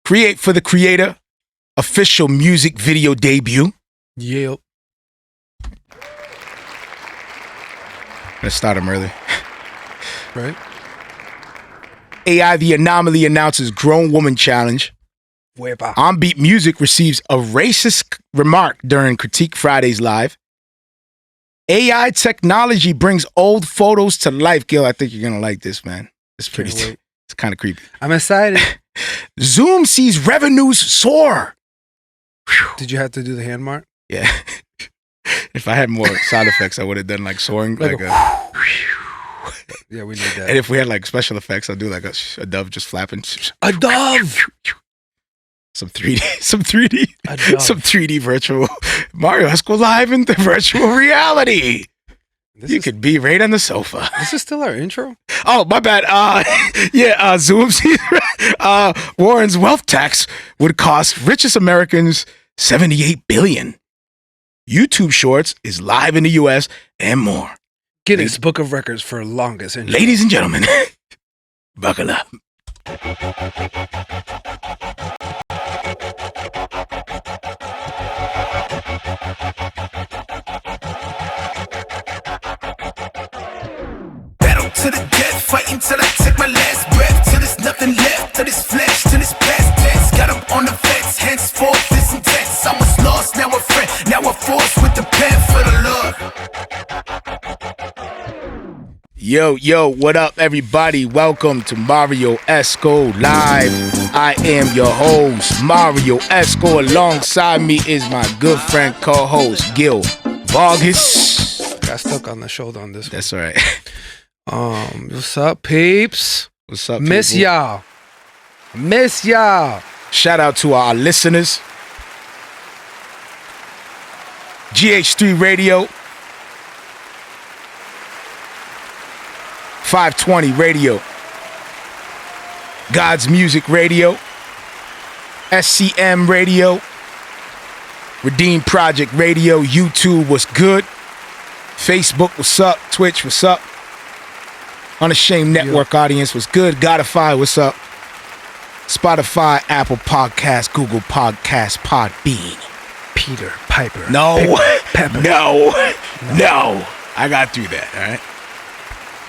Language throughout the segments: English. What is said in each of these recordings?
Create for the Creator official music video debut. Yep. Let's start him early. Right. AI The Anomaly announces Grown Woman Challenge. Wepa. OnBeat Music receives a racist remark during Critique Fridays Live. AI technology brings old photos to life. Gil, I think you're going to like this, man. It's pretty, it's kind of creepy. I'm excited. Zoom sees revenues soar. Whew. Did you have to do the hand mark? Yeah. If I had more sound effects, I would have done like soaring. Like a yeah, we need that. And if we had like special effects, I'd do like a dove just flapping. A dove! Some 3D virtual Marrio Esco live in the virtual reality. You could be right on the sofa. This is still our intro? Oh, my bad. Zoom sees Warren's wealth tax would cost richest Americans $78 billion. YouTube Shorts is live in the US and more. Guinness Book of Records for longest intro. Ladies and gentlemen, buckle up. Battle to the death, fighting till I take my last breath, till there's nothing left, till this flesh, till this past tense. Got up on the fence, henceforth this intense. I was lost, now a friend, now a force with the pen for the Lord. Yo, what up, everybody? Welcome to Marrio Esco Live. I am your host, Marrio Esco. Alongside me is my good friend, co-host, Gil Vargas. Got stuck on the shoulder on this one. That's all right. What's up, peeps? What's up, Miss people? y'all. Miss y'all. Shout out to our listeners. GH3 Radio. 520 Radio. God's Music Radio. SCM Radio. Redeem Project Radio. YouTube, what's good? Facebook, what's up? Twitch, what's up? Unashamed Network audience, what's good? Godify, what's up? Spotify, Apple Podcasts, Google Podcasts, Podbean. Peter Piper. No, Pepper. no. I got through that, all right?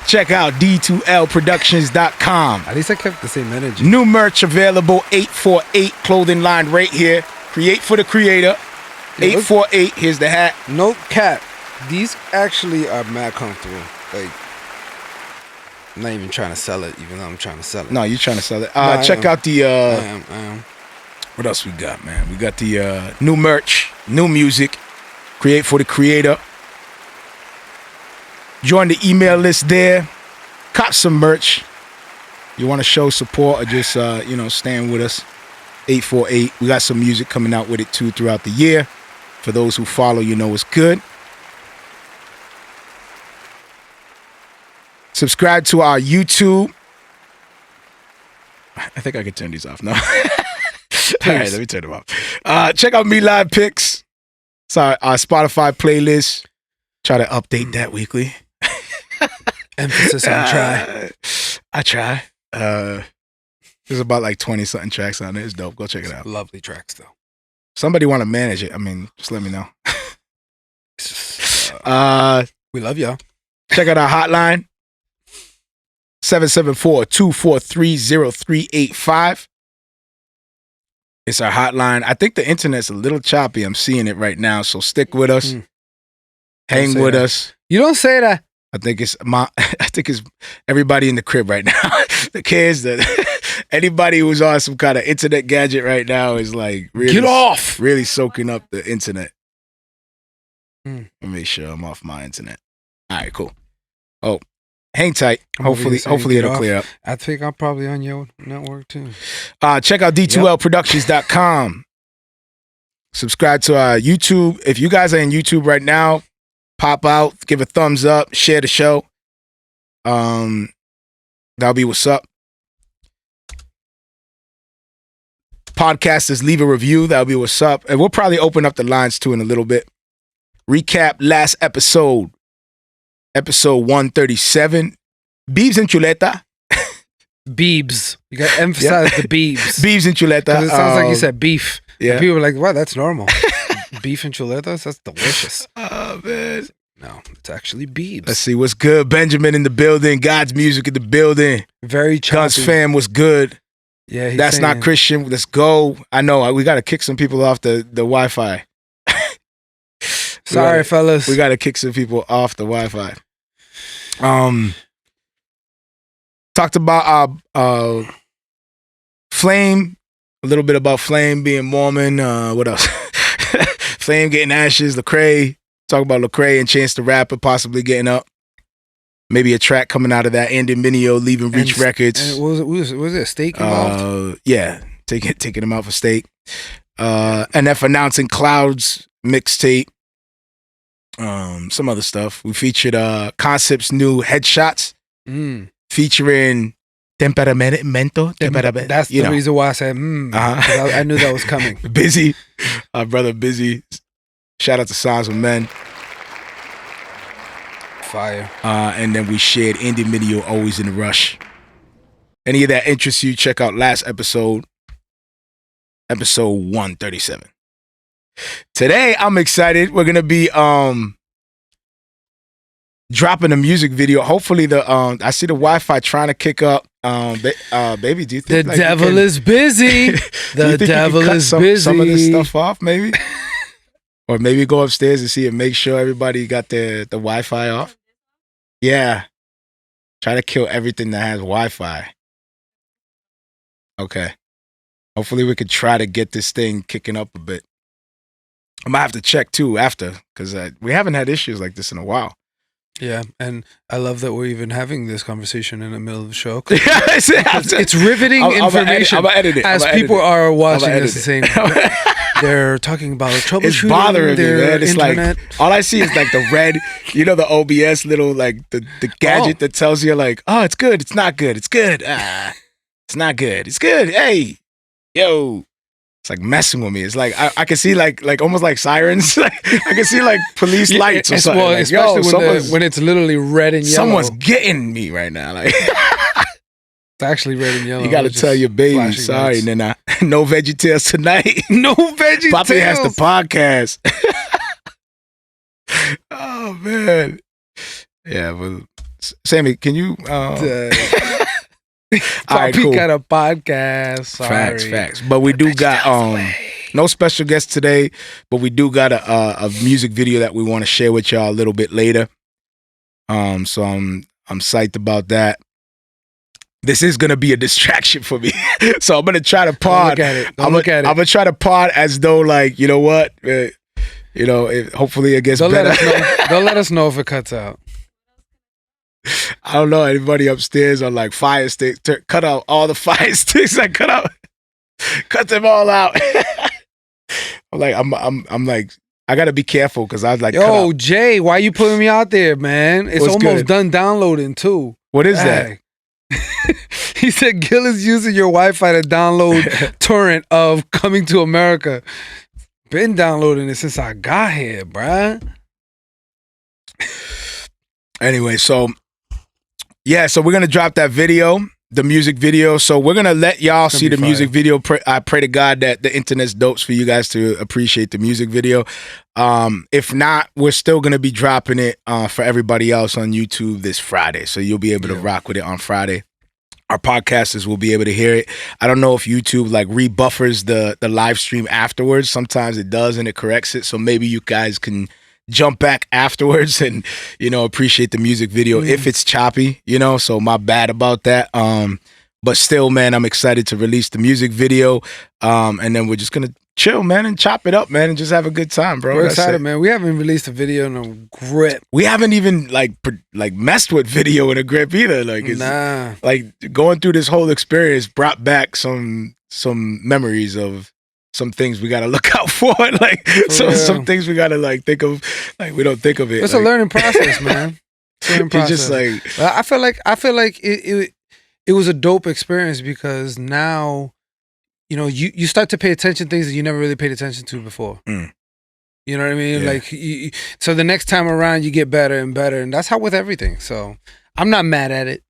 Check out D2Lproductions.com. At least I kept the same energy. New merch available, 848 clothing line right here. Create for the Creator. 848, here's the hat. No cap. These actually are mad comfortable. Like, I'm not even trying to sell it, even though I'm trying to sell it. No, you're trying to sell it. No, Check out the... I am. What else we got, man? We got the new merch, new music. Create for the Creator. Join the email list there. Cop some merch. You want to show support or just, stand with us. 848. We got some music coming out with it, too, throughout the year. For those who follow, you know it's good. Subscribe to our YouTube. I think I can turn these off now. All right, let me turn them off. Check out Me Live Picks. It's our Spotify playlist. Try to update that weekly. Emphasis on try. I try. There's about like 20-something tracks on it. It's dope. Go check it out. Lovely tracks, though. Somebody want to manage it. I mean, just let me know. We love y'all. Check out our hotline. 774-243-0385. It's our hotline. I think the internet's a little choppy. I'm seeing it right now, so stick with us. Hang with us. You don't say that. I think it's everybody in the crib right now. The kids, anybody who's on some kind of internet gadget right now is like really, get off. Really soaking up the internet. Let me make sure I'm off my internet. All right, cool. Oh, hang tight. Hopefully it'll clear up. I think I'm probably on your network too. Check out D2Lproductions.com. Subscribe to our YouTube. If you guys are in YouTube right now, pop out, give a thumbs up, share the show. That'll be what's up. Podcasters, leave a review. That'll be what's up. And we'll probably open up the lines too in a little bit. Recap last episode. Episode 137. Beebs and Chuleta. Beebs. You got to emphasize the beebs. Beefs and chuleta. Because it sounds like you said beef. Yeah. And people were like, wow, that's normal. Beef and chuletas? That's delicious. Oh, man. No, it's actually beebs. Let's see what's good. Benjamin in the building. God's music in the building. Very choppy. Guns fam was good. Yeah, That's saying, not Christian. Let's go. I know. We got to kick some people off the Wi-Fi. Sorry, fellas. We got to kick some people off the Wi-Fi. Talked about Flame. A little bit about Flame being Mormon. What else? Flame getting ashes. Lecrae. Talk about Lecrae and Chance the Rapper possibly getting up. Maybe a track coming out of that. Andy Mineo leaving Reach Records. And was it a Steak involved? Yeah, taking him out for Steak. NF announcing Clouds mixtape. Some other stuff. We featured Concept's new Headshots featuring Temperamento. That's the reason why I said I knew that was coming. Busy. Our brother Busy. Shout out to Signs of Men. Fire. And then we shared Indie Mineo, Always in a Rush. Any of that interests you, check out last episode 137. Today, I'm excited. We're going to be dropping a music video. Hopefully, I see the Wi-Fi trying to kick up. Baby, do you think the devil is busy? The devil is busy. Some of this stuff off, maybe? Or maybe go upstairs and see and make sure everybody got the Wi-Fi off. Yeah. Try to kill everything that has Wi-Fi. Okay. Hopefully we could try to get this thing kicking up a bit. I might have to check too after, because we haven't had issues like this in a while. Yeah, and I love that we're even having this conversation in the middle of the show. It's riveting information. I'm gonna edit it. As people are watching this the same. They're talking about troubleshooting. It's bothering me, man. It's internet. Like all I see is like the red, the OBS little like the gadget that tells you like, oh, it's good, it's not good, it's good, it's not good, it's good. Hey, yo, it's like messing with me. It's like I can see like almost like sirens. I can see like police lights or something. Well, like, especially when it's literally red and yellow. Someone's getting me right now. Like it's actually red and yellow. You got to tell your baby, sorry, Nana. No VeggieTales tonight. No VeggieTales. Papi has the podcast. Oh, man. Yeah, but Sammy, can you... Papi right, cool. got a podcast. Sorry. Facts. But we do got... no special guests today, but we do got a music video that we want to share with y'all a little bit later. So I'm psyched about that. This is going to be a distraction for me. So I'm going to try to pod. Don't look at it. I'm going to try to pod as though like, you know what? Hopefully it gets better. They'll let us know if it cuts out. I don't know. Anybody upstairs on like fire sticks, cut out all the fire sticks. I cut them all out. I'm like, I got to be careful because I was like, yo, Jay, why you putting me out there, man? It's almost done downloading too. What is that? He said Gil is using your Wi-Fi to download torrent of Coming to America. Been downloading it since I got here, bruh. Anyway, so we're gonna drop that video, the music video. So we're gonna let y'all see the music video. I pray to God that the internet's dopes for you guys to appreciate the music video. If not, we're still gonna be dropping it for everybody else on YouTube this Friday. So you'll be able to rock with it on Friday. Our podcasters will be able to hear it. I don't know if YouTube like rebuffers the live stream afterwards. Sometimes it does and it corrects it. So maybe you guys can jump back afterwards and, appreciate the music video if it's choppy, so my bad about that. But still, man, I'm excited to release the music video. And then we're just going to chill, man, and chop it up, man, and just have a good time, bro. We're excited, man. We haven't released a video in a grip. We haven't even like messed with video in a grip either. Like, like going through this whole experience brought back some memories of some things we got to look out for. Like some things we got to like think of, like we don't think of it. It's a learning process, man. It's just like, I feel like it was a dope experience because now, you start to pay attention to things that you never really paid attention to before. You know what I mean? Yeah. Like, so the next time around, you get better and better, and that's how with everything. So I'm not mad at it.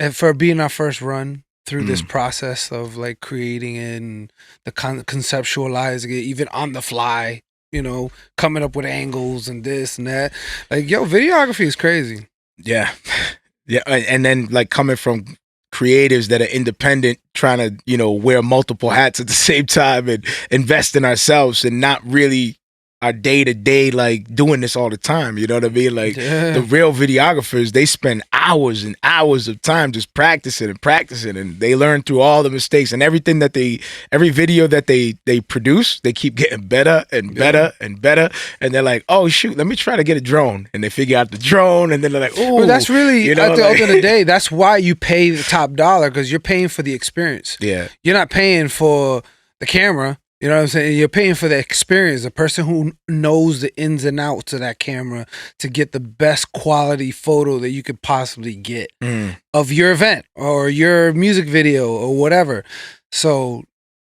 And for being our first run through this process of like creating it and the conceptualizing it, even on the fly, you know, coming up with angles and this and that. Like, yo, videography is crazy. Yeah. Yeah. And then like coming from creatives that are independent, trying to, you know, wear multiple hats at the same time and invest in ourselves and not really our day-to-day like doing this all the time, you know what I mean? Like the real videographers, they spend hours and hours of time just practicing and they learn through all the mistakes and everything that every video that they produce, they keep getting better and better and better, and they're like, oh shoot, let me try to get a drone, and they figure out the drone, and then they're like, oh, well, that's really, you know, at the end of the day, that's why you pay the top dollar, because you're paying for the experience. Yeah, you're not paying for the camera. You know what I'm saying? You're paying for the experience, the person who knows the ins and outs of that camera to get the best quality photo that you could possibly get of your event or your music video or whatever. So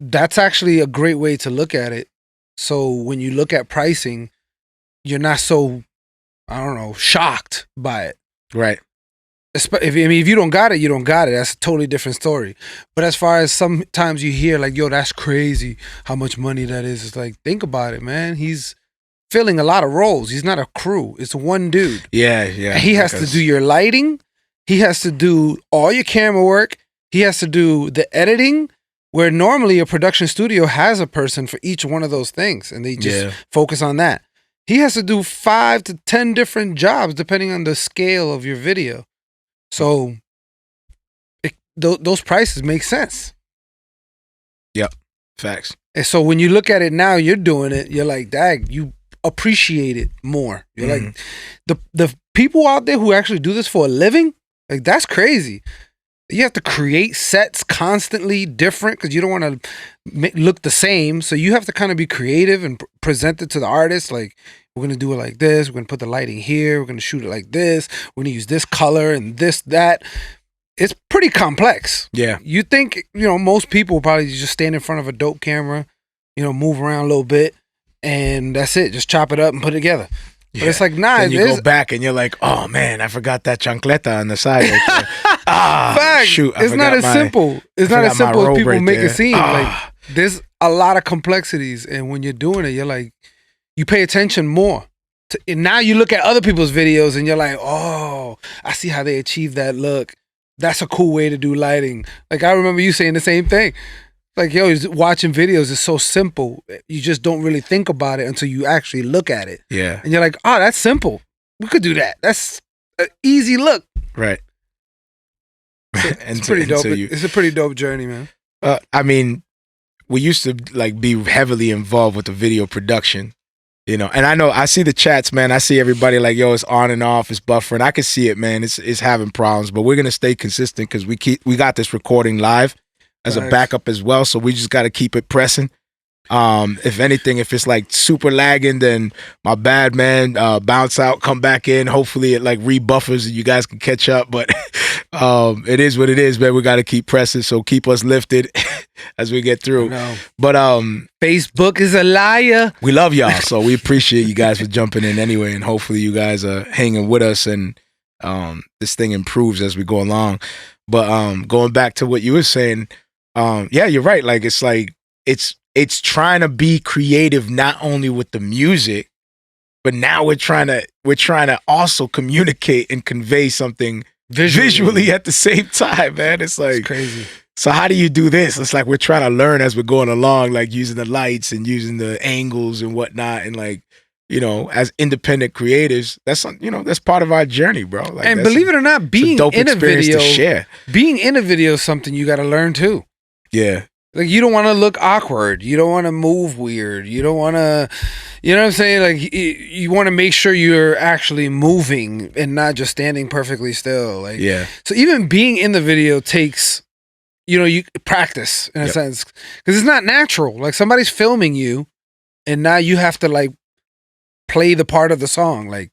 that's actually a great way to look at it. So when you look at pricing, you're not so, I don't know, shocked by it. Right. If you don't got it, you don't got it. That's a totally different story. But as far as sometimes you hear like, yo, that's crazy how much money that is. It's like, think about it, man. He's filling a lot of roles. He's not a crew. It's one dude. Yeah, yeah. And he has to do your lighting. He has to do all your camera work. He has to do the editing, where normally a production studio has a person for each one of those things, and they just focus on that. He has to do 5 to 10 different jobs depending on the scale of your video. So those prices make sense. Yep. Facts. And so when you look at it now, you're doing it, you're like, dag, you appreciate it more. You're like, the people out there who actually do this for a living, like, that's crazy. You have to create sets constantly different because you don't want to look the same. So you have to kind of be creative and present it to the artist. Like, we're going to do it like this. We're going to put the lighting here. We're going to shoot it like this. We're going to use this color and this, that. It's pretty complex. Yeah. You think, you know, most people probably just stand in front of a dope camera, you know, move around a little bit, and that's it. Just chop it up and put it together. But it's like, nah. Then you go back and you're like, oh man, I forgot that chancleta on the side right there. Fact. Shoot. It's not as simple. It's not as simple as people make it seem. Like, there's a lot of complexities. And when you're doing it, you're like, you pay attention more. And now you look at other people's videos and you're like, oh, I see how they achieve that look. That's a cool way to do lighting. Like, I remember you saying the same thing. Like, yo, watching videos is so simple. You just don't really think about it until you actually look at it. Yeah. And you're like, oh, that's simple. We could do that. That's an easy look. Right. It's pretty dope. It's a pretty dope journey, man. I mean, we used to like be heavily involved with the video production, you know, and I see the chats, man. I see everybody like, yo, it's on and off, it's buffering. I can see it, man. It's having problems, but we're gonna stay consistent because we got this recording live as a backup as well, so we just got to keep it pressing. If anything, if it's like super lagging, then my bad, man. Bounce out, come back in. Hopefully it like rebuffers and you guys can catch up. But it is what it is, man. We got to keep pressing. So keep us lifted as we get through. But Facebook is a liar. We love y'all, so we appreciate you guys for jumping in anyway. And hopefully you guys are hanging with us and this thing improves as we go along. But going back to what you were saying, yeah, you're right. Like it's trying to be creative not only with the music, but now we're trying to also communicate and convey something visually at the same time, man. It's like, it's crazy. So how do you do this? It's like we're trying to learn as we're going along, like using the lights and using the angles and whatnot, and like, you know, as independent creators, that's part of our journey, bro. Like, and believe it or not, being in a video, is something you got to learn too. Yeah. Like, you don't want to look awkward. You don't want to move weird. You don't want to, you know what I'm saying? Like, you want to make sure you're actually moving and not just standing perfectly still. Like, yeah. So even being in the video takes, you know, you practice in a sense, because it's not natural. Like, somebody's filming you, and now you have to like play the part of the song, like,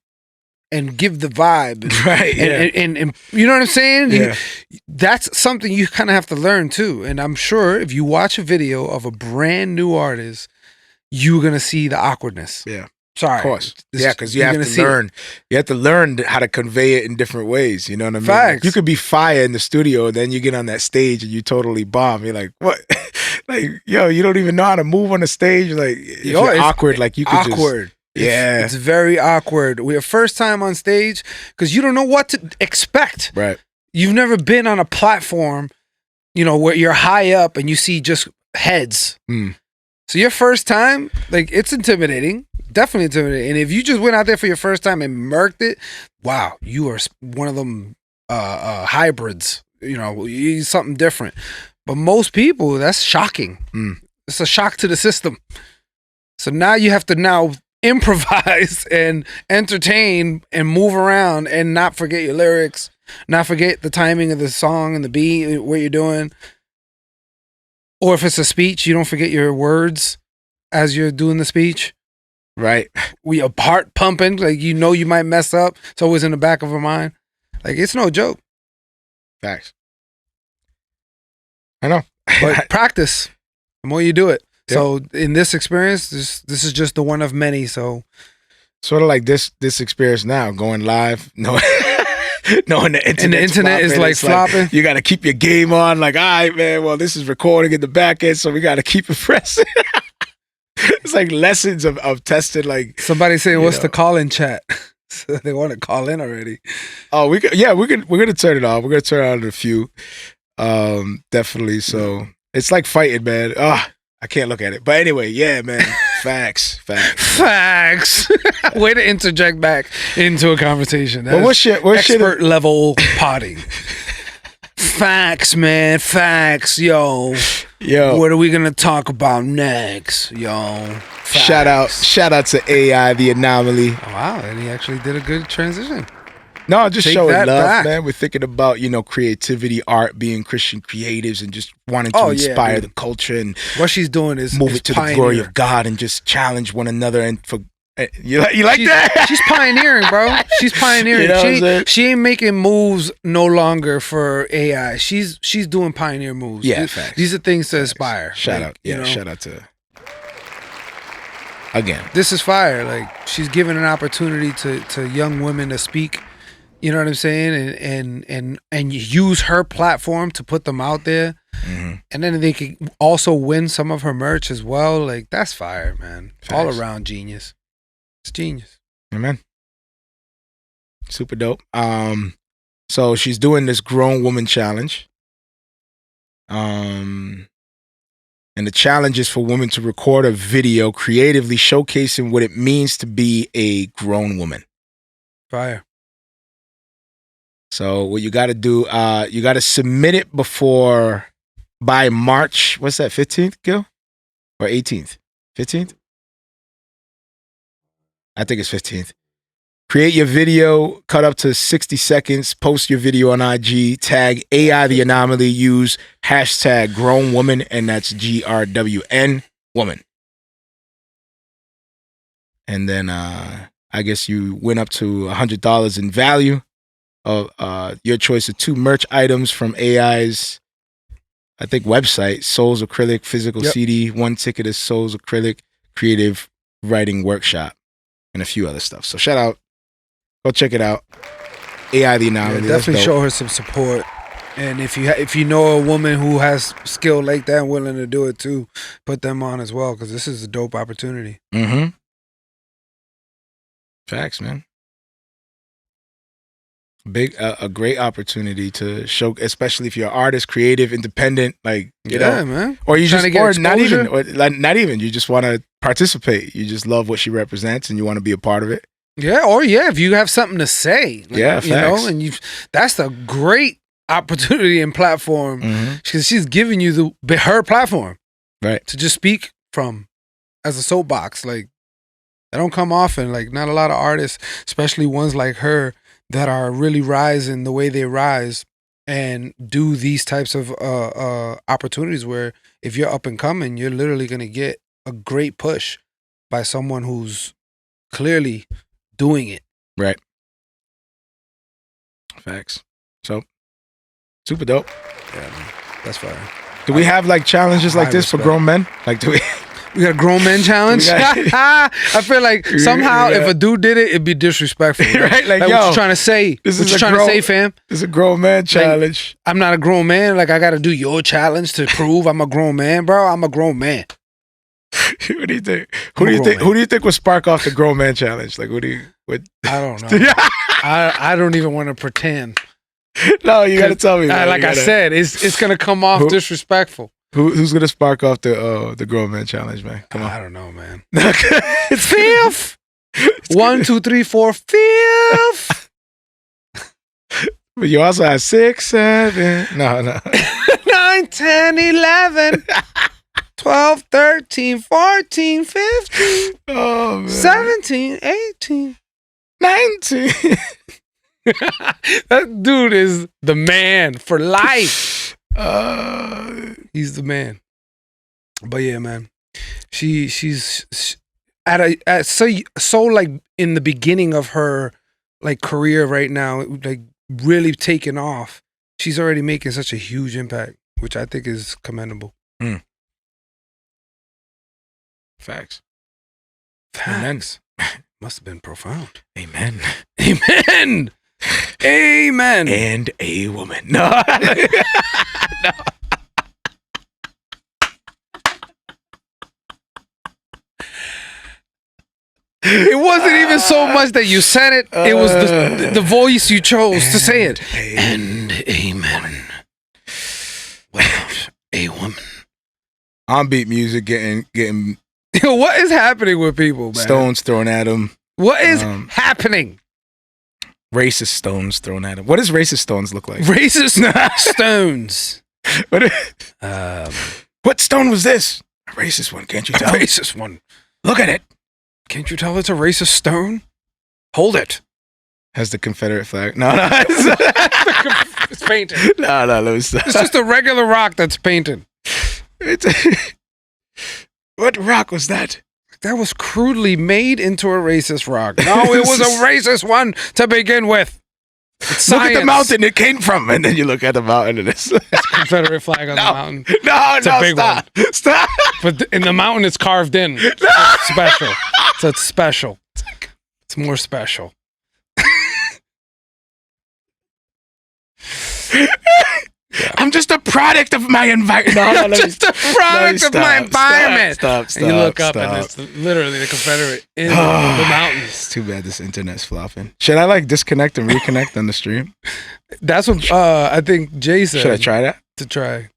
and give the vibe, right? And you know what I'm saying? Yeah. That's something you kind of have to learn too. And I'm sure if you watch a video of a brand new artist, you're gonna see the awkwardness. Yeah. Sorry. Of course. This- Yeah, because you you're have gonna to see it. learn. You have to learn how to convey it in different ways. You know what I mean? Facts. You could be fire in the studio, and then you get on that stage and you totally bomb. You're like, what? Like, yo, you don't even know how to move on the stage. Like, if Yo, you're it's awkward, like you could awkward. just. Yeah. It's very awkward. We're first time on stage because you don't know what to expect. Right. You've never been on a platform, you know, where you're high up and you see just heads. Mm. So your first time, like, it's intimidating. Definitely intimidating. And if you just went out there for your first time and murked it, wow, you are one of them hybrids. You know, you're something different. But most people, that's shocking. Mm. It's a shock to the system. So now you have to now improvise and entertain and move around and not forget your lyrics, not forget the timing of the song and the beat, what you're doing. Or if it's a speech, you don't forget your words as you're doing the speech. Right. We your heart pumping, like you know you might mess up. It's always in the back of our mind. Like it's no joke. Facts. I know. But practice. The more you do it. Yeah. So in this experience, this is just the one of many. So Sort of like this experience now, going live, knowing the internet is like flopping. You got to keep your game on. Like, all right, man. Well, this is recording in the back end, so we got to keep it pressing. It's like lessons of testing. Like somebody saying, "What's know. the call-in chat?" So they want to call in already. Oh, we're gonna turn it off. We're gonna turn it on in a few. Definitely. So it's like fighting, man. I can't look at it. But anyway, yeah, man. Facts. Way to interject back into a conversation. Well, what's your expert level potting? Facts, man. Facts, yo. What are we gonna talk about next, yo? Facts. Shout out to AI, the Anomaly. Oh, wow, and he actually did a good transition. No, just Take showing that love, back. man. We're thinking about, creativity, art, being Christian creatives, and just wanting to inspire the culture and what she's doing is move it to pioneer. the glory of God and just challenge one another. And you like that? She's pioneering, bro. She's pioneering. You know what I'm saying? She ain't making moves no longer for AI. She's doing pioneer moves. Yeah, facts. These are things to aspire. Shout Like, out, yeah, you know, shout out to again. This is fire. Like she's giving an opportunity to young women to speak. You know what I'm saying? And use her platform to put them out there. Mm-hmm. And then they can also win some of her merch as well. Like that's fire, man. Facts. All around genius. It's genius. Amen. Super dope. So she's doing this grown woman challenge. And the challenge is for women to record a video creatively showcasing what it means to be a grown woman. Fire. So what you got to do, you got to submit it by March. What's that? 15th, Gil, or 18th? 15th? I think it's 15th. Create your video, cut up to 60 seconds. Post your video on IG. Tag AI the Anomaly. Use hashtag grown woman, and that's GRWN woman. And then I guess you win up to $100 in value. Of your choice of 2 merch items from AI's, I think, website, Souls Acrylic Physical CD, 1 ticket is Souls Acrylic Creative Writing Workshop, and a few other stuff. So shout out, go check it out. AI the Anomaly. Yeah, definitely show her some support. And if you know a woman who has skill like that and willing to do it too, put them on as well, because this is a dope opportunity. Mm-hmm. Facts, man. A great opportunity to show, especially if you're an artist, creative, independent, like you know, man. or you Trying just, to get or not even, exposure. or like, not even, you just want to participate. You just love what she represents, and you want to be a part of it. Yeah, or if you have something to say, like, Yeah, you facts. know, and that's a great opportunity and platform because she's giving you her platform, right, to just speak from as a soapbox. Like that don't come often. Like not a lot of artists, especially ones like her, that are really rising the way they rise and do these types of opportunities where if you're up and coming, you're literally going to get a great push by someone who's clearly doing it. Right. Facts. So super dope. Yeah, man. That's fire. Do we have like challenges like this for respect. grown men? Like, do we? We got a grown man challenge. I feel like somehow if a dude did it, it'd be disrespectful. Right? Like, what yo, you trying to say? this What is you a trying to say, fam? This is a grown man challenge. I'm not a grown man. Like, I got to do your challenge to prove I'm a grown man, bro. I'm a grown man. What do you think? Who do you think would spark off the grown man challenge? Like, I don't know. I don't even want to pretend. No, you got to tell me. Man. I said, it's gonna come off disrespectful. Who's gonna spark off the grown man challenge, man? Come on. I don't know, man. It's fifth. 1, 2, 3, 4, fifth. But you also have 6, 7. No. 9, 10, 11. 12, 13, 14, 15. Oh, man. 17, 18. 19. That dude is the man for life. He's the man. But yeah, man. She's at so like in the beginning of her like career right now, like really taking off. She's already making such a huge impact, which I think is commendable. Facts. Facts. Must have been profound. Amen. Amen. Amen. And a woman. No. No. It wasn't even so much that you said it. It was the voice you chose to say it. And amen. Well, a woman. OnBeat music getting What is happening with people, man? stones thrown at them. What is happening? Racist stones thrown at him. What does racist stones look like? Racist stones. What stone was this? A racist one, can't you tell? A racist one. Look at it. Can't you tell it's a racist stone? Hold it. Has the Confederate flag. No. It's painted. No, let me stop. It's just a regular rock that's painted. What rock was that? That was crudely made into a racist rock. No, it was a racist one to begin with. It's look science. at the mountain it came from, and then you look at the mountain and it's Confederate flag on the mountain. No, It's a big stop. one. Stop. But in the mountain, it's carved in. It's special. So it's special. It's more special. I'm just a product of my environment. No, I'm just a product of my environment. Stop. And you look up and it's literally the Confederate in the mountains. It's too bad this internet's flopping. Should I like disconnect and reconnect on the stream? That's what I think Jay said. Should I try that? To try.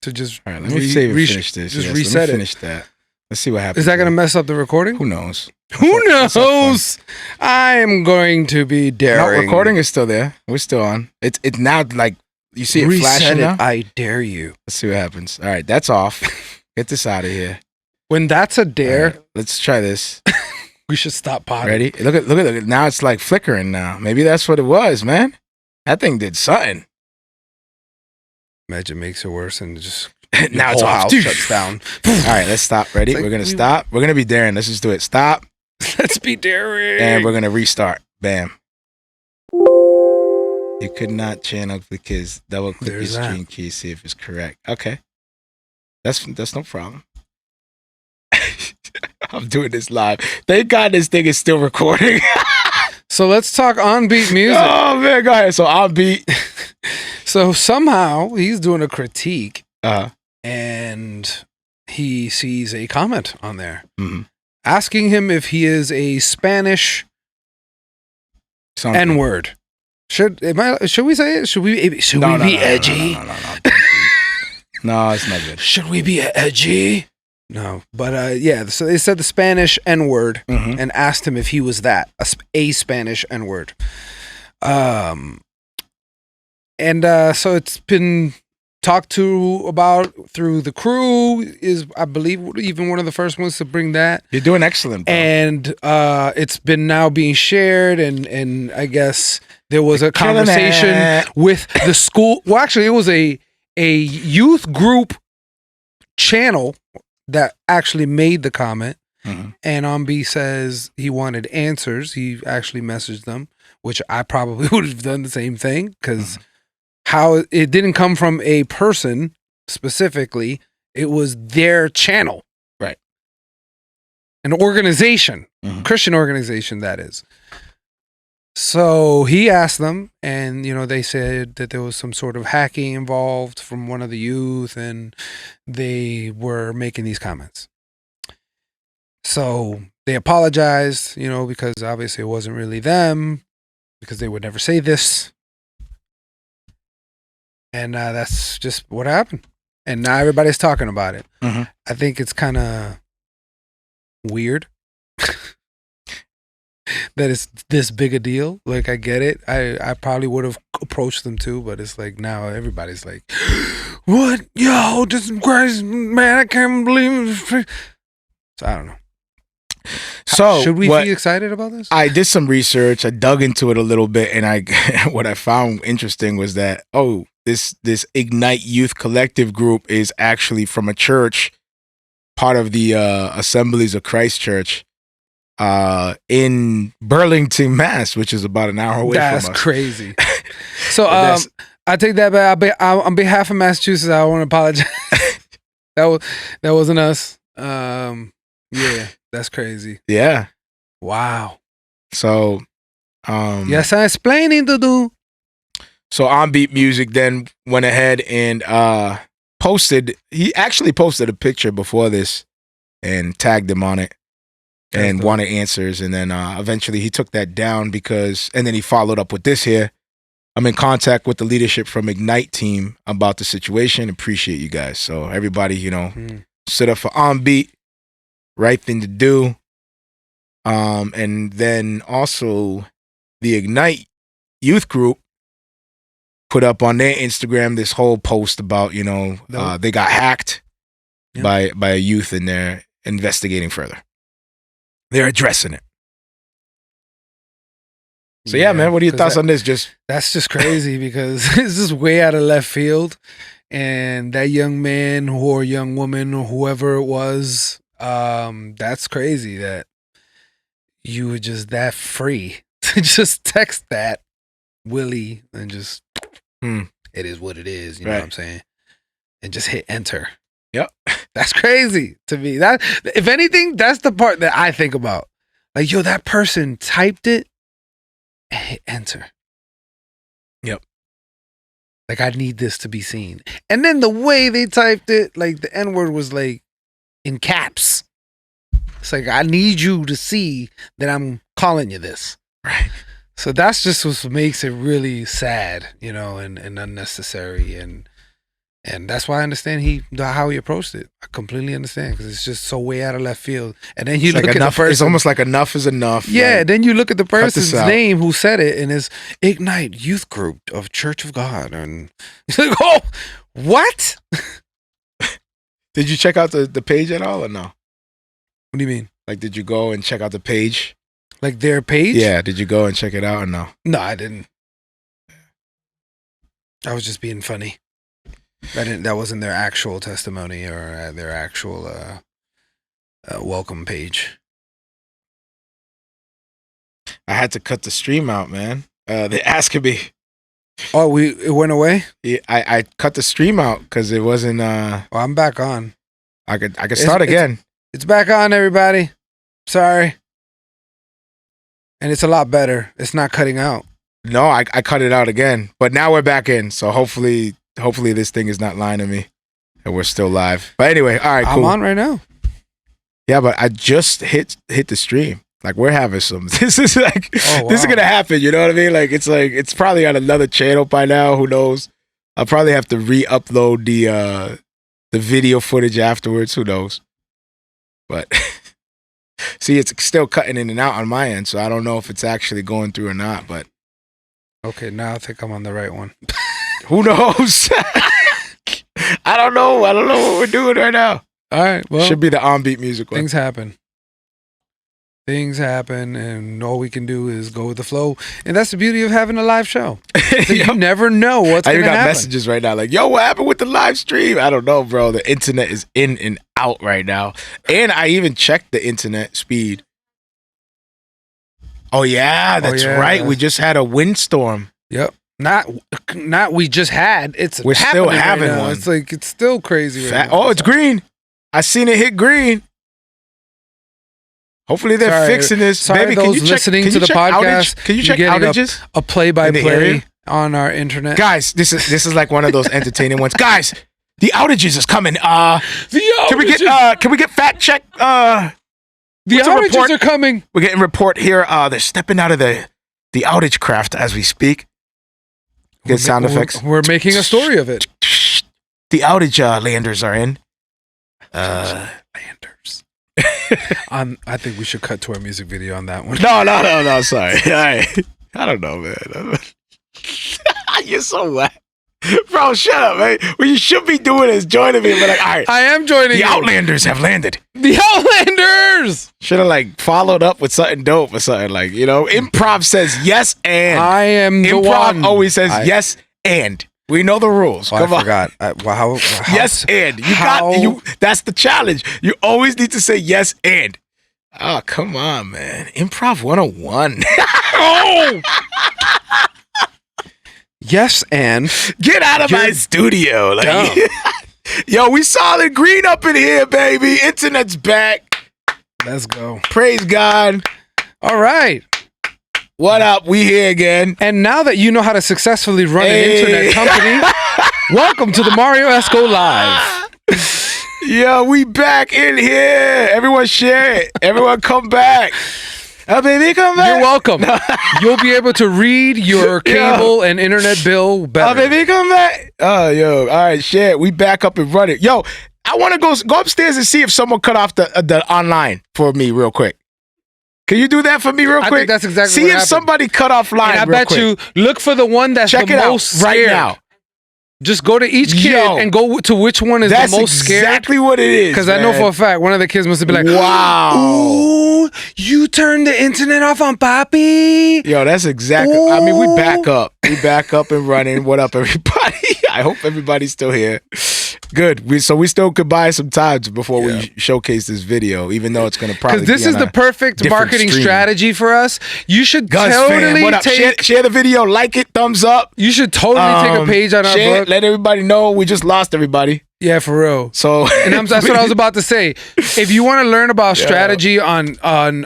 To just all right, let me save and finish this. Just yes, reset let me it. finish that. Let's see what happens. Is that going to mess up the recording? Who knows? Who knows? I'm going to be daring. No, recording is still there. We're still on. It's now like you see it reset flashing it. now. I dare you. Let's see what happens. All right, that's off. Get this out of here. When that's a dare, right, let's try this. We should stop potting. Ready? Look at now. It's like flickering now. Maybe that's what it was, man. That thing did something. Imagine makes it worse and just now it's off. House shuts down. All right, let's stop. Ready? Like we're gonna stop. We're gonna be daring. Let's just do it. Stop. Let's be daring. And we're gonna restart. Bam. You could not channel because double click your stream key, see if it's correct. Okay. That's no problem. I'm doing this live. Thank God this thing is still recording. So let's talk OnBeat music. Oh man, go ahead. So OnBeat. So somehow he's doing a critique, Uh-huh. and he sees a comment on there asking him if he is a Spanish N-word. Should we say it? Should we be edgy? No, it's not good. Should we be edgy? No, but yeah. So they said the Spanish N-word and asked him if he was that a Spanish N-word. And so it's been talked to about through the crew. Is I believe even one of the first ones to bring that. You're doing excellent, bro. And it's been now being shared, and I guess there was a conversation with the school. Well, actually, it was a youth group channel that actually made the comment. And OnBeat says he wanted answers. He actually messaged them, which I probably would have done the same thing, because how it didn't come from a person specifically, it was their channel. Right. an organization, Christian organization, that is. So he asked them, and they said that there was some sort of hacking involved from one of the youth, and they were making these comments. So they apologized, because obviously it wasn't really them, because they would never say this. And that's just what happened. And now everybody's talking about it. I think it's kind of weird that it's this big a deal. Like, I get it. I probably would have approached them too, but it's like now everybody's like, what? Yo, this is crazy, man. I can't believe it. So I don't know. So should we be excited about this? I did some research. I dug into it a little bit, and what I found interesting was that this Ignite Youth Collective group is actually from a church, part of the Assemblies of Christ Church, in Burlington, Mass, which is about an hour away from us. That's crazy. So I take that back. On behalf of Massachusetts, I want to apologize. that wasn't us. Yeah, that's crazy. Yeah. Wow. So, yes, I'm explaining to do. So OnBeat Music then went ahead and he actually posted a picture before this and tagged him on it and wanted answers. And then eventually he took that down and then he followed up with this here. I'm in contact with the leadership from Ignite team about the situation. Appreciate you guys. So everybody, stood up for OnBeat. Right thing to do. And then also the Ignite youth group put up on their Instagram this whole post about, they got hacked by a youth, and they're investigating further. They're addressing it. So yeah, man, what are your thoughts on this? That's just crazy because it's just way out of left field. And that young man or young woman or whoever it was, that's crazy that you were just that free to just text that Willie and just it is what it is, you know what I'm saying? And just hit enter. Yep. That's crazy to me. That, if anything, that's the part that I think about. Like, yo, that person typed it and hit enter. Yep. Like, I need this to be seen. And then the way they typed it, like the N-word was like in caps. It's like, I need you to see that I'm calling you this. Right. So that's just what makes it really sad, and unnecessary. And that's why I understand how he approached it. I completely understand, because it's just so way out of left field. And then you look at the person. It's almost like enough is enough. Yeah, then you look at the person's name who said it, and it's Ignite Youth Group of Church of God. And it's like, oh, what? Did you check out the page at all or no? What do you mean? Like, did you go and check out the page? Like their page? Yeah, did you go and check it out or no? No, I didn't. I was just being funny. That wasn't their actual testimony or their actual welcome page. I had to cut the stream out, man. They asking me. Oh, it went away? Yeah, I cut the stream out because it wasn't. I'm back on. I could start again. It's back on, everybody. Sorry. And it's a lot better. It's not cutting out. No, I cut it out again. But now we're back in. So hopefully this thing is not lying to me. And we're still live. But anyway, all right, cool. I'm on right now. Yeah, but I just hit the stream. Like, we're having some. This is like, wow. This is gonna happen. You know what I mean? Like it's probably on another channel by now. Who knows? I'll probably have to re-upload the video footage afterwards. Who knows? But see, it's still cutting in and out on my end, so I don't know if it's actually going through or not. But okay, now I think I'm on the right one. Who knows? I don't know. I don't know what we're doing right now. All right, well, should be the OnBeat music one. Things happen, and all we can do is go with the flow. And that's the beauty of having a live show. So you never know what's going to happen. I got messages right now like, yo, what happened with the live stream? I don't know, bro. The internet is in and out right now. And I even checked the internet speed. Oh, yeah, that's right. We just had a windstorm. Yep. Not we just had. We're still having one. It's like, it's still crazy right now. Oh, it's green. I seen it hit green. Hopefully they're fixing this. Sorry, Baby, those listening to the podcast. Can you check You're getting outages? a in the play-by-play area? on our internet. Guys, this is like one of those entertaining ones. Guys, the outages is coming. Can we get fact check? The outages are coming. We're getting report here. They're stepping out of the outage craft as we speak. Good sound effects. We're making a story of it. The outage landers are in. Landers. I think we should cut to our music video on that one. No. Sorry. I don't know, man. You're so whack. Bro, shut up, man. What you should be doing is joining me and be like, all right. I am joining The Outlanders have landed. The Outlanders! Should have like followed up with something dope or something like, improv says yes and. I am the Improv one. always says yes and. We know the rules. Oh, Come I on. forgot. How, Yes and. That's the challenge. You always need to say yes and. Oh, come on, man. Improv 101. Oh! Yes and. Get out of my studio. Like, yo, we solid green up in here, baby. Internet's back. Let's go. Praise God. All right. What up? We here again. And now that you know how to successfully run an internet company, welcome to the Marrio Esco Live. Yo, we back in here. Everyone share it. Everyone come back. Oh, baby, come back. You're welcome. You'll be able to read your cable and internet bill better. Oh, baby, come back. Oh, yo. All right, share it. We back up and running. Yo, I want to go upstairs and see if someone cut off the online for me real quick. Can you do that for me real quick? I think that's exactly see what if happened. somebody cut off line And I real bet quick. you, look for the one that's Check the it most out right scared. now. Just go to each kid and go to which one is the most That's scared. exactly what it is. Because I know for a fact one of the kids must have been like, wow. Ooh, you turned the internet off on Papi? Yo, that's exactly. Ooh. I mean, we back up. We back up and running. What up, everybody? I hope everybody's still here. Good. So we still could buy some time before we showcase this video, even though it's going to probably because this is the perfect marketing strategy for us. You should totally take share the video, like it, thumbs up. You should totally take a page on our share book. Let everybody know we just lost everybody. Yeah, for real. So and that's what I was about to say. If you want to learn about strategy on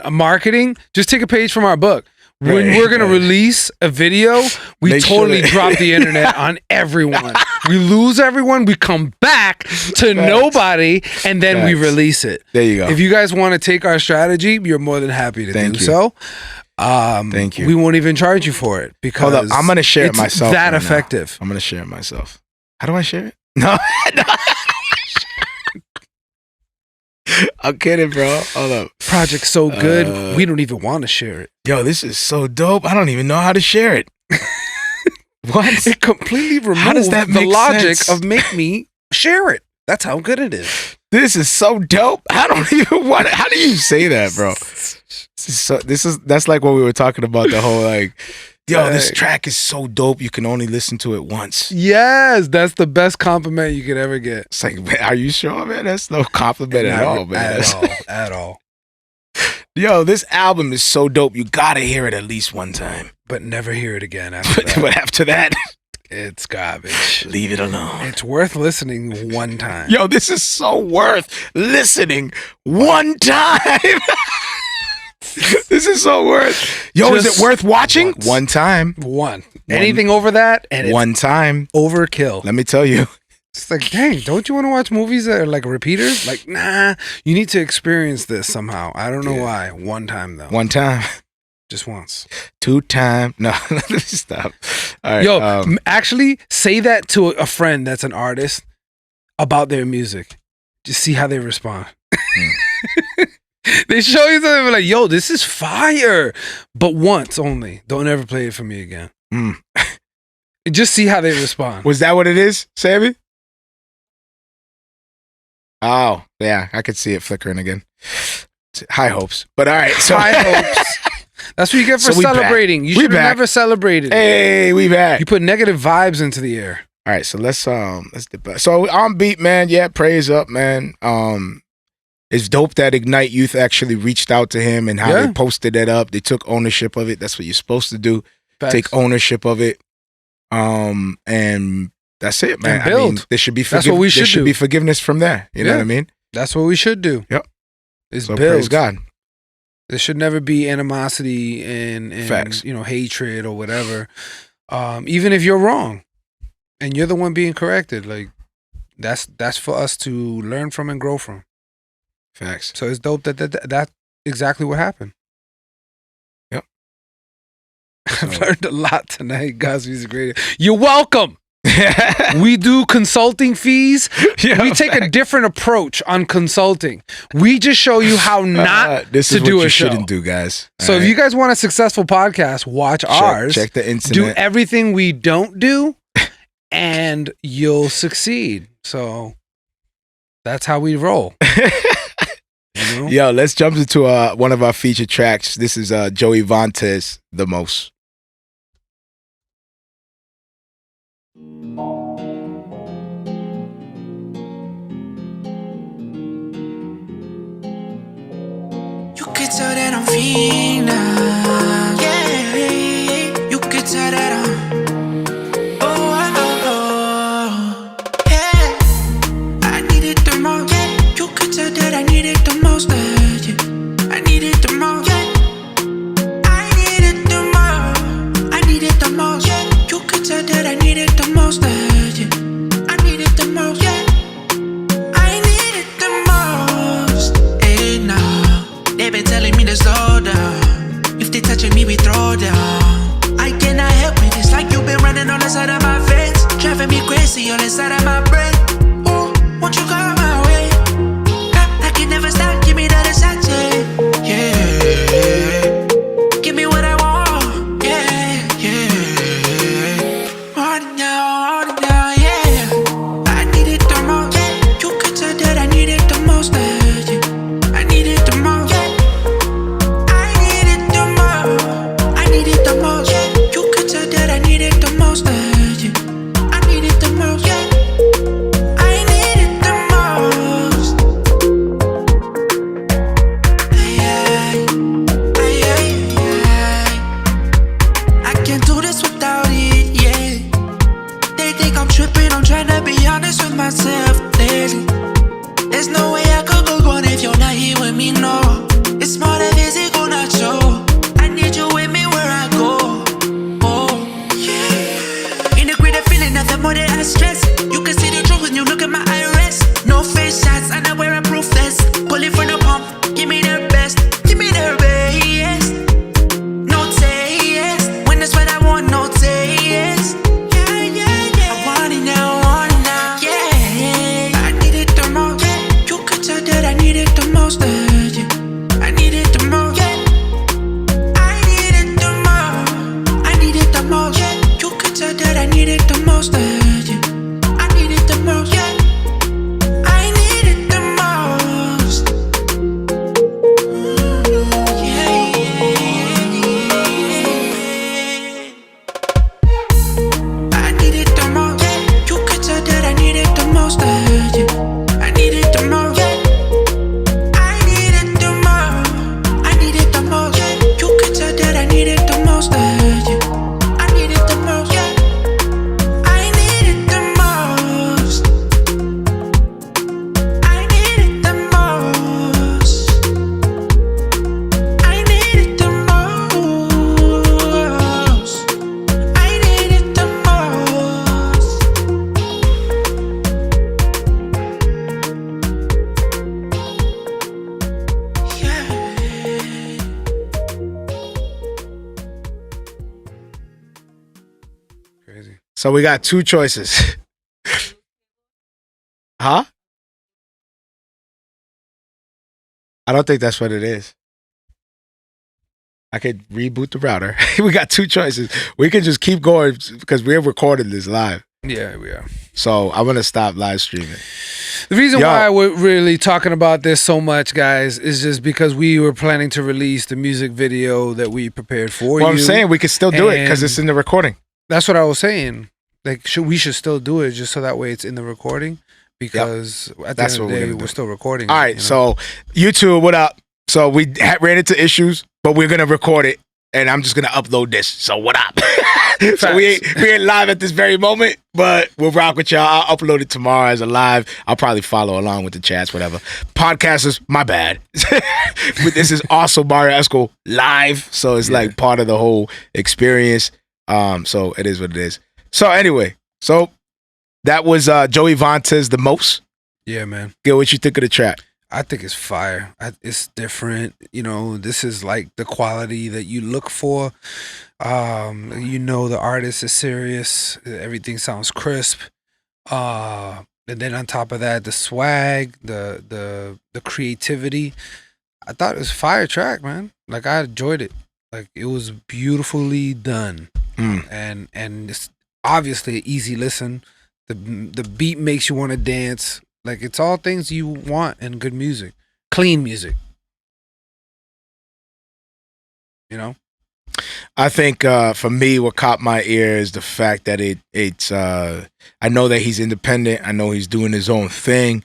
marketing, just take a page from our book. When we're going to release a video, we totally drop the internet on everyone. We lose everyone, we come back to nobody, and then we release it. There you go. If you guys want to take our strategy, you're more than happy to do so. Thank you. We won't even charge you for it because hold up, I'm going to share it myself. It's that effective. I'm going to share it myself. How do I share it? No. I'm kidding, bro. Hold up. Project's so good, we don't even want to share it. Yo, this is so dope. I don't even know how to share it. What? It completely removes the logic of make me share it. That's how good it is. This is so dope. I don't even want. How do you say that, bro? That's like what we were talking about. The whole like, yo, this track is so dope. You can only listen to it once. Yes, that's the best compliment you could ever get. It's like, man, are you sure, man? That's no compliment at all, man. At all. Yo, this album is so dope. You gotta hear it at least one time, but never hear it again after that. But after that, it's garbage. Leave it alone. It's worth listening one time. Yo, this is so worth listening one time. This is so worth. Yo, is it worth watching? Once. One time. Anything over that, and one time. Overkill. Let me tell you. It's like, dang, don't you want to watch movies that are like repeaters? Like, nah, you need to experience this somehow. I don't know why. One time, though. One time. Just once. 2 times. No, let me stop. All right. Yo, actually, say that to a friend that's an artist about their music. Just see how they respond. They show you something like, yo, this is fire. But once only. Don't ever play it for me again. Just see how they respond. Was that what it is, Sammy? Oh, yeah, I could see it flickering again. High hopes. But all right. So high hopes. That's what you get for celebrating. You should have never celebrated. Hey, we back. You put negative vibes into the air. All right, so let's debate. So OnBeat, man, yeah, praise up, man. It's dope that Ignite Youth actually reached out to him and how they posted that up. They took ownership of it. That's what you're supposed to do. Facts. Take ownership of it. And that's it, man. And build. I mean, there should be That's what we should there should do. be forgiveness from there. You know what I mean? That's what we should do. Yep. Is So build. praise God. There should never be animosity and Facts. hatred or whatever. Even if you're wrong and you're the one being corrected, like that's for us to learn from and grow from. Facts. So it's dope that's exactly what happened. Yep. I've learned a lot tonight, God's Music Radio. You're welcome. We do consulting fees. We take a different approach on consulting. We just show you how not this to is do what a you show. shouldn't do, guys. So if you guys want a successful podcast, watch ours. Check the Do internet. everything we don't do, and you'll succeed. So that's how we roll. You know? Yo, let's jump into one of our featured tracks. This is Joey Vantes, The Most. You could tell that I'm feeling now. Yeah, you could tell that I'm. Yeah. I need it the most. Yeah, you could tell that I need it the most. Yeah, I need it the most. Yeah, I need it the most. I need it the most. Yeah, you could tell that I need it the most. Yeah, I need it the most. Yeah, I need it the most. Hey, now. They've been telling me to slow down. If they touching me, we throw down. I cannot help it. It's like you've been running on the side of my face, driving me crazy on the side of my brain. Ooh, won't you come my way? I can never stop. Give me that attention. Yeah. Give me what I want. Yeah, yeah. Want it now, yeah. I need it the most. Yeah. You could tell that I need it the most. Yeah. I need it the most. Yeah. I need it the most. I need it the most. Yeah. You could tell that I need it the most. Yeah. I need it the most. Yeah. I need it the most. I can't do this without it, yeah. They think I'm tripping, I'm trying to be honest with myself lately. There's no way I could go on if you're not here with me, no. It's more than physical, not show. I need you with me where I go. Oh, yeah. Integrate the feeling, nothing more than I stress. You can see the truth when you look at my iris. No face shots, I know where I proof this. Pull it from the pump, give me their best. Give me their best. No taste. When that's what I want, no taste. Yeah, yeah, yeah. I want it now, yeah. I need it the most. Yeah. You could tell that I need it the most. Yeah. I need it the most. Yeah. I need it the most. I need it the most. Yeah. You could tell that I need it the most. Yeah. I need it the most. Yeah. I need it the most. Yeah, I need it the most. Yeah. You could tell that I need it the most. Yeah. I need it the most. Yeah. I need it the most. I need it the most. Yeah. You could tell that I need it the most. Yeah. I need it the most. Yeah. I need it the most. I need it the most. I need it the most. I need it the most. Yeah. Crazy. So we got two choices. Huh? I don't think that's what it is. I could reboot the router. We got two choices. We can just keep going because we're recording this live. Yeah, we are. So I'm going to stop live streaming. The reason Yo. why we're really talking about this so much, guys, is just because we were planning to release the music video that we prepared for you. Well, I'm saying we can still do it because And- it's in the recording. That's what I was saying. Like, we should still do it just so that way it's in the recording. Because at the That's end of what the we're day, gonna do. we're still recording. All right, so YouTube, what up? So we ran into issues, but we're going to record it and I'm just gonna upload this. So what up? So we ain't live at this very moment, but we'll rock with y'all. I'll upload it tomorrow as a live. I'll probably follow along with the chats, whatever. Podcasters, my bad. But this is also Marrio Esco live, so it's like part of the whole experience. So it is what it is. So anyway, so that was Joey Vantes, The Most. Yeah, man. Gil, what you think of the track? I think it's fire. It's different. You know, this is like the quality that you look for. You know, the artist is serious. Everything sounds crisp. And then on top of that, the swag, the creativity. I thought it was a fire track, man. Like, I enjoyed it. Like, it was beautifully done. And it's obviously an easy listen. The beat makes you want to dance. Like, it's all things you want in good music. Clean music. You know? I think for me, what caught my ear is the fact that it's I know that he's independent. I know he's doing his own thing.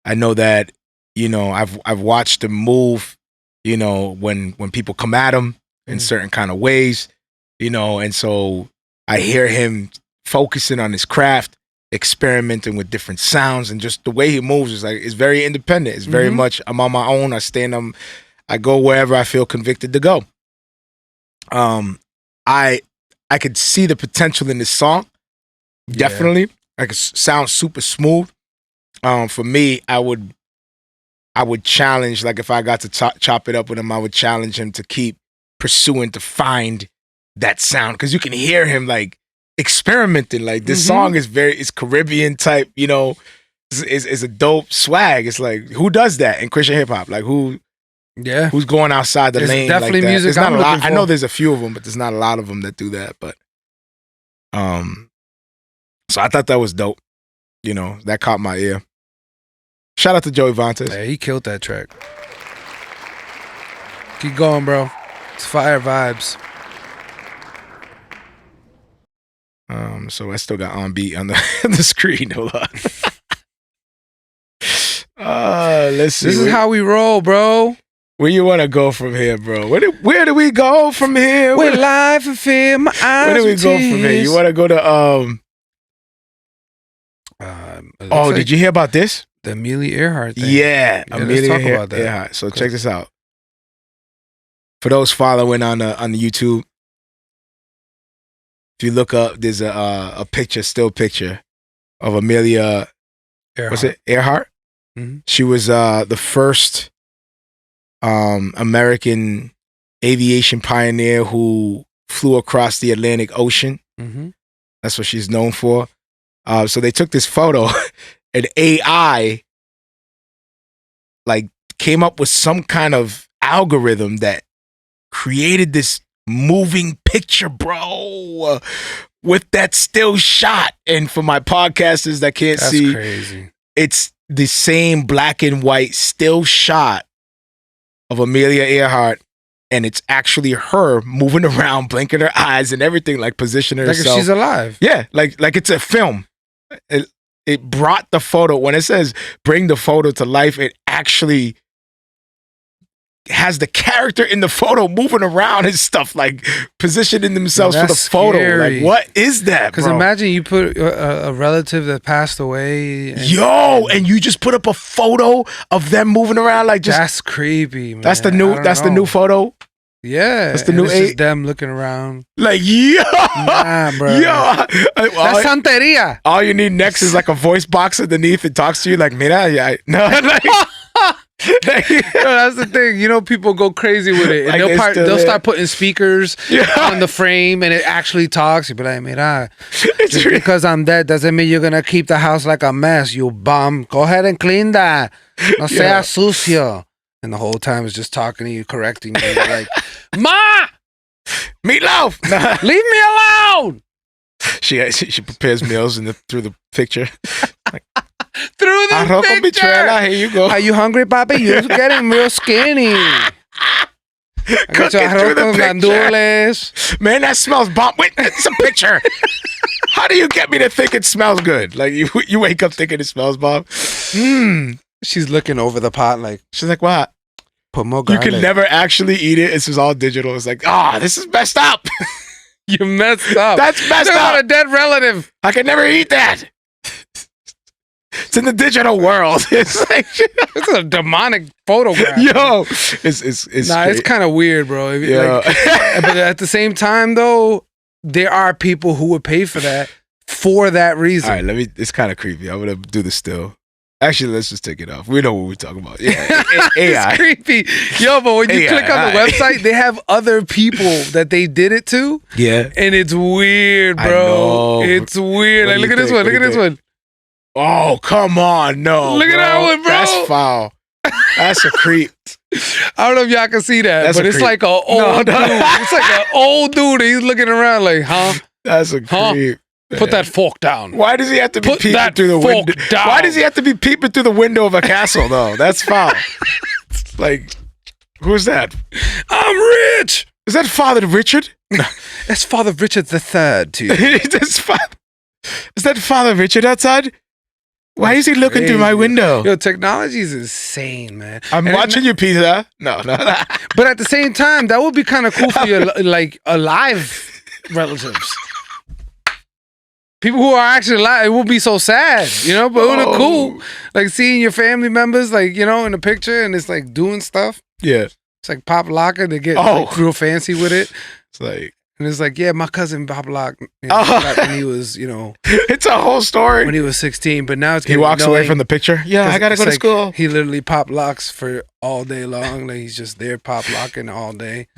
I know that, you know, I've watched him move, you know, when people come at him in certain kind of ways, you know, and so I hear him focusing on his craft, experimenting with different sounds, and just the way he moves is like, it's very independent. It's very much, I'm on my own. I go wherever I feel convicted to go. I could see the potential in this song. Definitely. Like, it sounds super smooth. For me, I would challenge, like, if I got to chop it up with him, I would challenge him to keep pursuing to find that sound, because you can hear him like experimenting. Like, this song is it's Caribbean type, you know, it's a dope swag. It's like, who does that in Christian hip hop? Like, who's going outside the lane? Definitely like that? music. There's not I'm a lot. looking for. I know there's a few of them, but there's not a lot of them that do that. But so I thought that was dope. You know, that caught my ear. Shout out to Joey Vantes. Yeah, he killed that track. Keep going, bro. It's fire vibes. So I still got OnBeat on the screen. Hold on. Let's see. This is how we roll, bro. Where you want to go from here, bro? Where do we go from here? With life and fear, my eyes. Where do we go from here? You want to go to did you hear about this? The Amelia Earhart thing. Yeah, Let's talk about that. Earhart. So check this out. For those following on the YouTube, if you look up, there's a picture, still picture of Amelia. Earhart. What's it? Earhart. Mm-hmm. She was the first American aviation pioneer who flew across the Atlantic Ocean. Mm-hmm. That's what she's known for. So they took this photo, and AI like came up with some kind of algorithm that created this moving picture, bro, with that still shot. And for my podcasters that can't see, crazy. It's the same black and white still shot of Amelia Earhart, and it's actually her moving around, blinking her eyes and everything, like positioning Like herself. if she's alive. Yeah, like it's a film. It brought the photo. When it says bring the photo to life, it actually has the character in the photo moving around and stuff, like positioning themselves for the photo. Scary. Like, what is that, Because bro? imagine you put a relative that passed away. And you just put up a photo of them moving around, like just. That's creepy, man. That's the new photo. Yeah, that's the new it's eight. just them looking around. Like, Nah, bro. That's santeria. All you need next is like a voice box underneath that talks to you. Like, mira, yeah, no, like. That's the thing. You know, people go crazy with it, and Like they'll start putting speakers on the frame, and it actually talks. You be like, "Mira, just because I'm dead doesn't mean you're gonna keep the house like a mess, you bum. Go ahead and clean that. No sea sucio." And the whole time is just talking to you, correcting you, like, "Ma, meatloaf, leave me alone." She prepares meals through the picture. Like, through the arroz con picture. bichuela, here you go. Are you hungry, papi? You're getting real skinny. I got your arroz con gandules. Man, that smells bomb. Wait, it's a picture. How do you get me to think it smells good? Like, you wake up thinking it smells bomb. She's looking over the pot like. She's like, what? Put more You garlic. can never actually eat it. It's just all digital. It's like, this is messed up. You messed up. That's messed You're up. a dead relative. I can never eat that. It's in the digital world. It's like, It's a demonic photograph. yo, it's Nah, it's kind of weird, bro. Yeah. But at the same time, though, there are people who would pay for that reason. All right, it's kind of creepy. I'm gonna do this still. Actually, let's just take it off. We know what we're talking about. Yeah, AI. It's creepy. Yo, but when you AI, click on the website, they have other people that they did it to. Yeah. And it's weird, I bro. know. It's weird. What Like, do look you at this think? one. What Look do at you this one. Oh, come on. No. Look at that one, bro. That's foul. That's a creep. I don't know if y'all can see that, That's but a it's creep. like an old dude. It's like an old dude. And he's looking around like, huh? That's a creep. Put that fork down. Why does he have to be Put peeping that through the fork window? down. Why does he have to be peeping through the window of a castle, though? That's foul. Like, who's that? I'm rich. Is that Father Richard? That's Father Richard III, too. Is that Father Richard outside? Why is he looking through my Crazy. window? Yo, technology is insane, man. I'm And watching you, Peter. No. But at the same time, that would be kind of cool for your like alive relatives. People who are actually alive, it would be so sad, you know, but it would look cool. Like seeing your family members, like, you know, in the picture and it's like doing stuff. Yeah. It's like Pop Locker. They get like, real fancy with it. It's like, and it's like, yeah, my cousin Pop Lock, you know, back when he was, you know, it's a whole story. when he was 16, but now it's He walks away from the picture. Yeah, I gotta go to school. He literally pop locks for all day long. Like he's just there pop locking all day.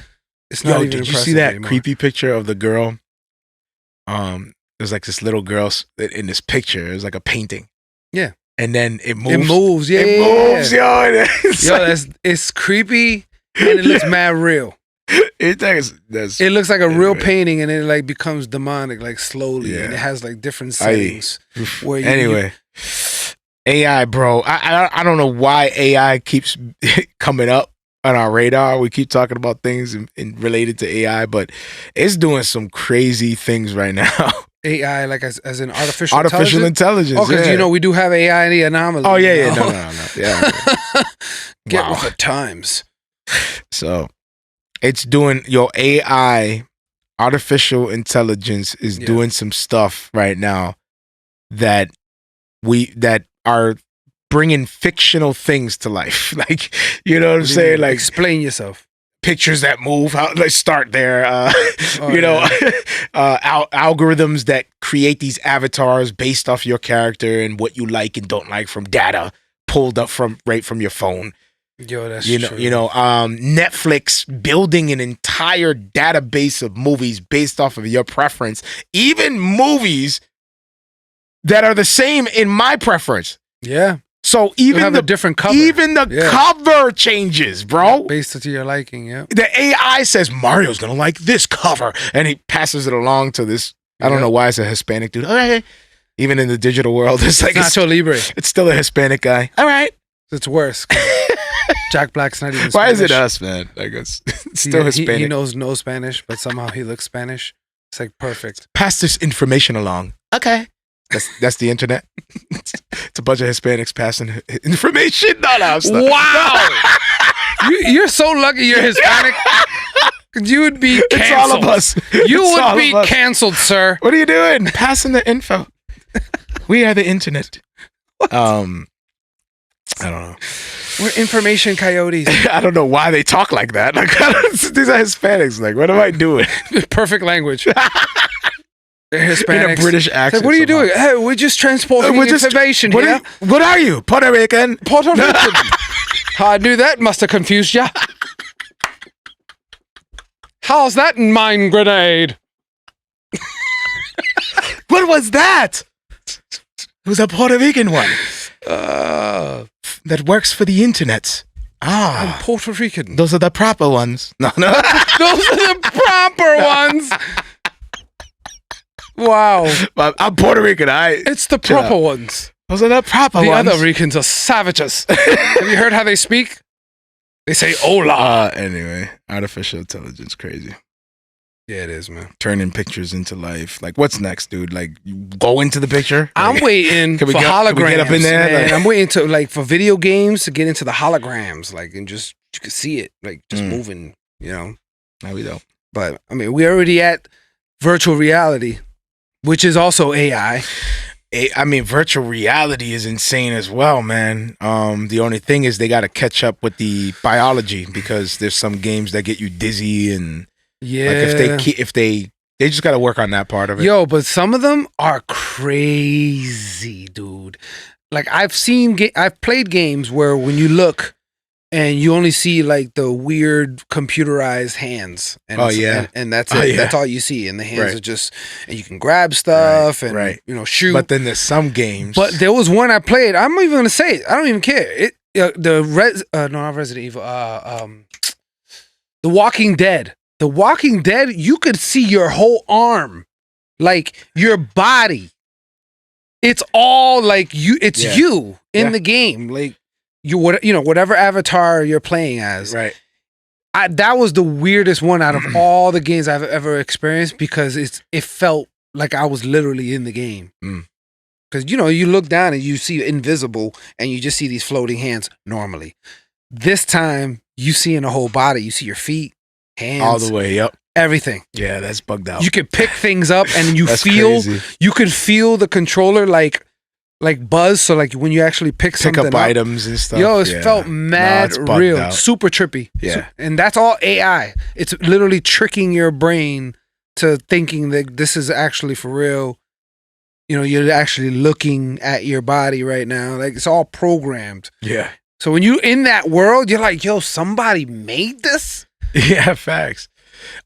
It's not even did you impressive see that anymore. creepy picture of the girl? There's like this little girl in this picture. It was like a painting. Yeah. And then it moves. It moves, yeah. It moves, yo. And it's It's creepy and it looks mad real. that's It looks like a real painting and it like becomes demonic like slowly and Yeah. it has like different settings. Where you- anyway, AI, bro. I don't know why AI keeps coming up on our radar. We keep talking about things in related to AI, but it's doing some crazy things right now. AI, like as in artificial intelligence. Oh, because yeah. you know we do have AI in the Anomaly. Oh yeah, you yeah, know? no. Yeah. Get Wow. with the times. So it's doing your AI, artificial intelligence is doing some stuff right now that are bringing fictional things to life. Like, you know what I'm saying? Like explain yourself. pictures that move. Let's start there. Yeah. Algorithms that create these avatars based off your character and what you like and don't like from data pulled up right from your phone. Yo, that's true. Netflix building an entire database of movies based off of your preference, even movies that are the same in my preference. Yeah. So You even have a different cover. even the cover changes, bro. Based to your liking, yeah. The AI says Mario's gonna like this cover, and he passes it along to this. I don't know why it's a Hispanic dude. Okay. Even in the digital world, it's like Nacho Libre. it's still a Hispanic guy. All right. It's worse. Jack Black's not even Spanish. Why is it us, man? Like it's still Hispanic. He knows no Spanish, but somehow he looks Spanish. It's like perfect. Pass this information along. Okay. That's the internet. It's a bunch of Hispanics passing information. No, stop. Wow. You're so lucky you're Hispanic. You would be canceled. It's all of us. You It's all would be of us. canceled, sir. What are you doing? Passing the info. We are the internet. I don't know. We're information coyotes. I don't know why they talk like that. Like these are Hispanics. Like, what am I doing? Perfect language. They're Hispanics. In a British accent. Like, what are you somehow. doing? Hey, we're just transporting information here. What are you? Puerto Rican? Puerto Rican. I knew that must have confused ya. How's that mine grenade? What was that? It was a Puerto Rican one. That works for the internet. I'm Puerto Rican. Those are the proper ones. No. Those are the proper ones. Wow. I'm Puerto Rican. It's the proper ones. Those are the proper The ones. other Ricans are savages. Have you heard how they speak? They say hola. Anyway, artificial intelligence, crazy. Yeah, it is, man. Turning pictures into life. Like, what's next, dude? Like, you go into the picture? I'm Like, waiting for holograms. Can we get up in there? Man. Like- I'm waiting to like for video games to get into the holograms, like, and just you can see it, like just moving, you know. No, we don't. But I mean, we're already at virtual reality, which is also AI. I mean, virtual reality is insane as well, man. The only thing is they got to catch up with the biology because there's some games that get you dizzy and Yeah, like if they just got to work on that part of it. Yo, but some of them are crazy, dude. Like I've played games where when you look and you only see like the weird computerized hands. And and that's it. Yeah. That's all you see. And the hands Right. are just, and you can grab stuff and you know shoot. But then there's some games. But there was one I played. I'm not even gonna say it. I don't even care. Not Resident Evil. The Walking Dead. The Walking Dead. You could see your whole arm, like your body. It's all like you. It's you in the game. Like whatever avatar you're playing as. Right. That was the weirdest one out of all the games I've ever experienced because it felt like I was literally in the game. Because, you look down and you see invisible and you just see these floating hands normally. This time, you see in the whole body. You see your feet, hands. All the way, yep. Everything. Yeah, that's bugged out. You could pick things up and you That's feel, crazy. you could feel the controller like buzz. So like when you actually pick something up items and stuff. Yo, it felt mad it's bugged real. out. Super trippy. Yeah. And that's all AI. It's literally tricking your brain to thinking that this is actually for real. You're actually looking at your body right now. Like it's all programmed. Yeah. So when you in that world, you're like, yo, somebody made this? Yeah, facts.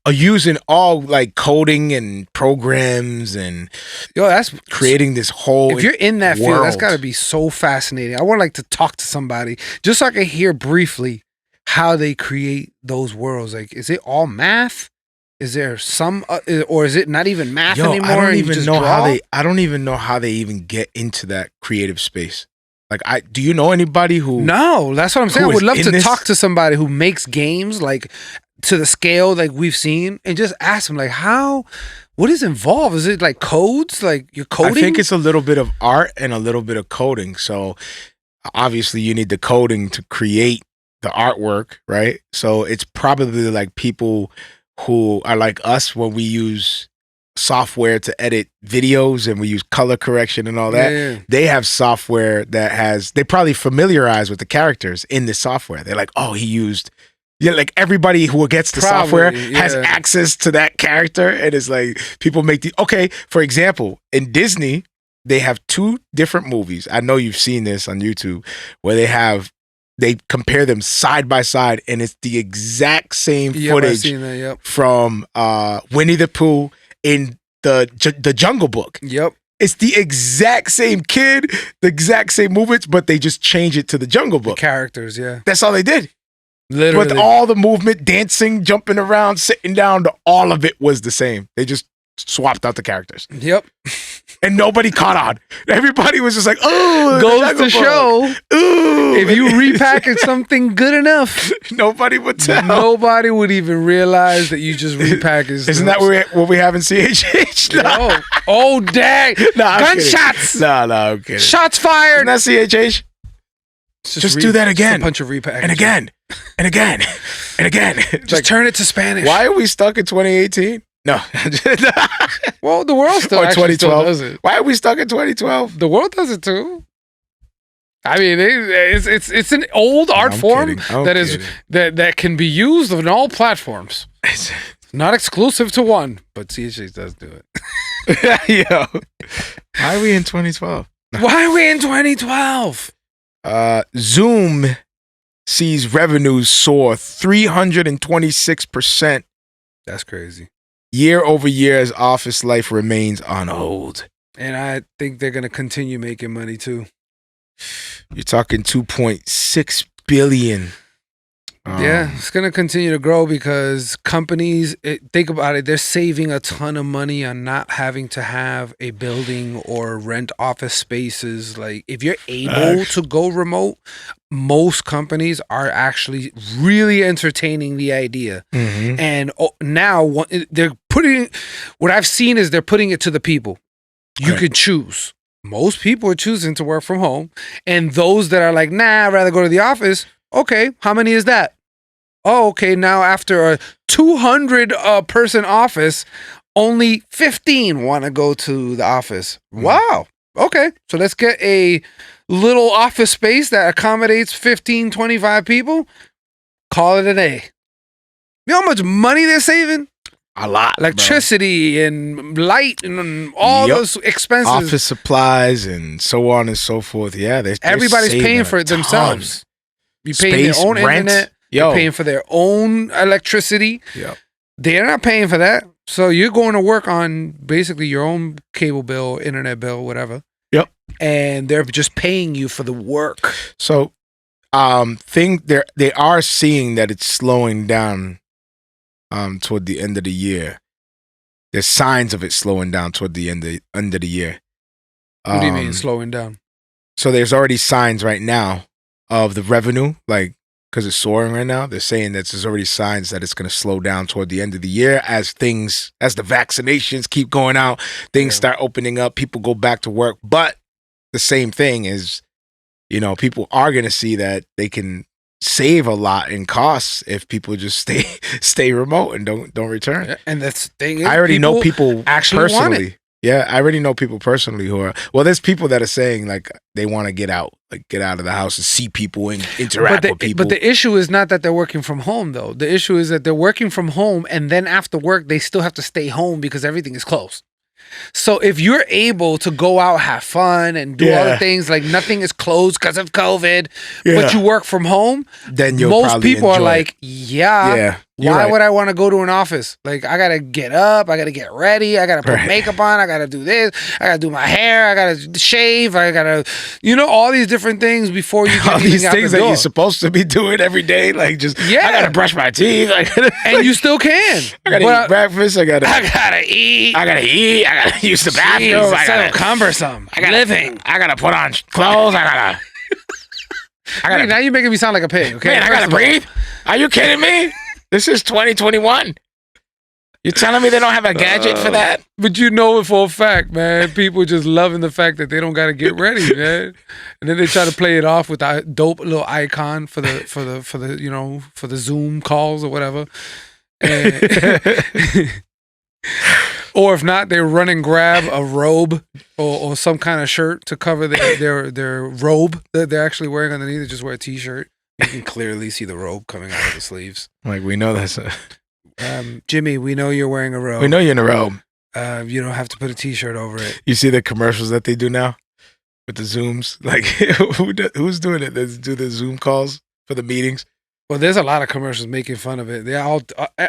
Using all like coding and programs and that's creating this whole if you're in that field, that's world. got to be so fascinating. I would like to talk to somebody just so I can hear briefly how they create those worlds. Like, is it all math? Is there some, or is it not even math anymore? I don't and you even just know draw? I don't even know how they even get into that creative space. Like, do you know anybody who? No, that's what I'm saying. I who would is love in to this? talk to somebody who makes games like to the scale like we've seen, and just ask them like, what is involved? Is it like codes? Like you're coding? I think it's a little bit of art and a little bit of coding. So obviously you need the coding to create the artwork, right? So it's probably like people who are like us when we use software to edit videos and we use color correction and all that. Yeah. They have software they probably familiarize with the characters in the software. They're like, oh, he used, like everybody who gets the software has access to that character. And it's like people make for example, in Disney, they have 2 different movies. I know you've seen this on YouTube where they compare them side by side and it's the exact same footage I've seen that, from Winnie the Pooh in the Jungle Book. Yep. It's the exact same kid, the exact same movements, but they just change it to the Jungle The Book. characters, yeah. That's all they did. Literally. But all the movement, dancing, jumping around, sitting down, all of it was the same. They just swapped out the characters. Yep. And nobody caught on. Everybody was just like, oh, the Goes Jungle to Book. show Ooh. if you repackage something good enough, Nobody would tell. nobody would even realize that you just repackaged. Isn't that what we have in CHH? No. Oh, dang. Nah, I'm kidding. Gunshots. No, I'm kidding. Shots fired. Isn't that CHH? Just do that again. Just a bunch of repackaging. And again. And again. And again. Just turn it to Spanish. Why are we stuck in 2018? No. Well, the world still Or actually still 2012. does it. Why are we stuck in 2012? The world does it too. I mean, it's an old art form that can be used on all platforms. Not exclusive to one, but CHH does do it. Yo. Why are we in 2012? Why are we in 2012? Zoom sees revenues soar 326% That's crazy. year over year as office life remains on hold. And I think they're going to continue making money too. You're talking 2.6 billion. Yeah, it's going to continue to grow because companies, think about it, they're saving a ton of money on not having to have a building or rent office spaces. Like if you're able to go remote, most companies are actually really entertaining the idea. Mm-hmm. And now they're what I've seen is they're putting it to the people. You Okay. can choose. Most people are choosing to work from home. And those that are like, nah, I'd rather go to the office. Okay, how many is that? Oh, okay, now after a 200 person office, only 15 want to go to the office. Wow. Okay, so let's get a little office space that accommodates 15, 25 people. Call it a day. You know how much money they're saving? A lot. Electricity and light and all Yup. those expenses. Office supplies and so on and so forth. Yeah, they're Everybody's saving paying a for it ton. themselves. You're paying Space, their own rent. internet. Yo. They're paying for their own electricity. Yep. They're not paying for that. So you're going to work on basically your own cable bill, internet bill, whatever. Yep. And they're just paying you for the work. So, they are seeing that it's slowing down toward the end of the year. There's signs of it slowing down toward the end of the year. What do you mean slowing down? So there's already signs right now of the revenue, like because it's soaring right now. They're saying that there's already signs that it's going to slow down toward the end of the year as the vaccinations keep going out, things start opening up, people go back to work. But the same thing is, people are going to see that they can save a lot in costs if people just stay remote and don't return. And that's the thing is, I already know people actually want it. personally. Yeah, I already know people personally who are. Well, there's people that are saying like they want to get out of the house and see people and interact with people. But the issue is not that they're working from home, though. The issue is that they're working from home, and then after work, they still have to stay home because everything is closed. So if you're able to go out, have fun, and do other things, like nothing is closed because of COVID, but you work from home, then most people are enjoy like, it. why would I want to go to an office? Like, I got to get up, I got to get ready, I got to put makeup on, I got to do this, I got to do my hair, I got to shave, I got to, all these different things before you get all these out things the that door. you're supposed to be doing every day, like just I gotta brush my teeth, and you still can. I gotta eat breakfast, I gotta eat, I gotta use the bathroom, Jeez, so cumbersome. Living, I gotta put on clothes, I gotta. Now you're making me sound like a pig. Okay, man, I gotta breathe. Are you kidding me? This is 2021. You're telling me they don't have a gadget for that? But you know it for a fact, man. People just loving the fact that they don't got to get ready, man. And then they try to play it off with a dope little icon for the Zoom calls or whatever. And or if not, they run and grab a robe or some kind of shirt to cover their robe that they're actually wearing underneath. They just wear a t-shirt. You can clearly see the robe coming out of the sleeves. Like, we know that's Jimmy, we know you're wearing a robe. we know you're in a robe. You don't have to put a t-shirt over it. You see the commercials that they do now with the Zooms? Like, who's doing it? They do the Zoom calls for the meetings. Well, there's a lot of commercials making fun of it. They all,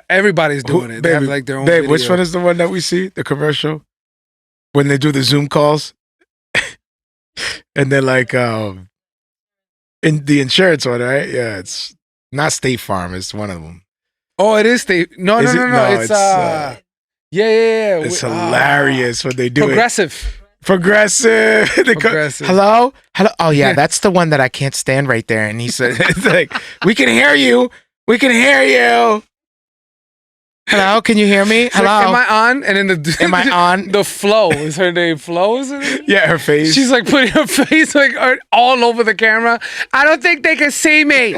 everybody's doing it. They have like their own. Babe, video. which one is the one that we see? The commercial when they do the Zoom calls, and then like in the insurance one, right? Yeah, it's not State Farm. It's one of them. Oh, it is State. No. Is No. It's yeah. It's hilarious when they do Progressive. Progressive. Hello. Oh yeah, that's the one that I can't stand right there. And he said, "It's like we can hear you. We can hear you. Hello, can you hear me? Hello, like, am I on?" And then am I on? The Flo is her name. Flo, isn't it? Yeah, her face. She's like putting her face like all over the camera. I don't think they can see me.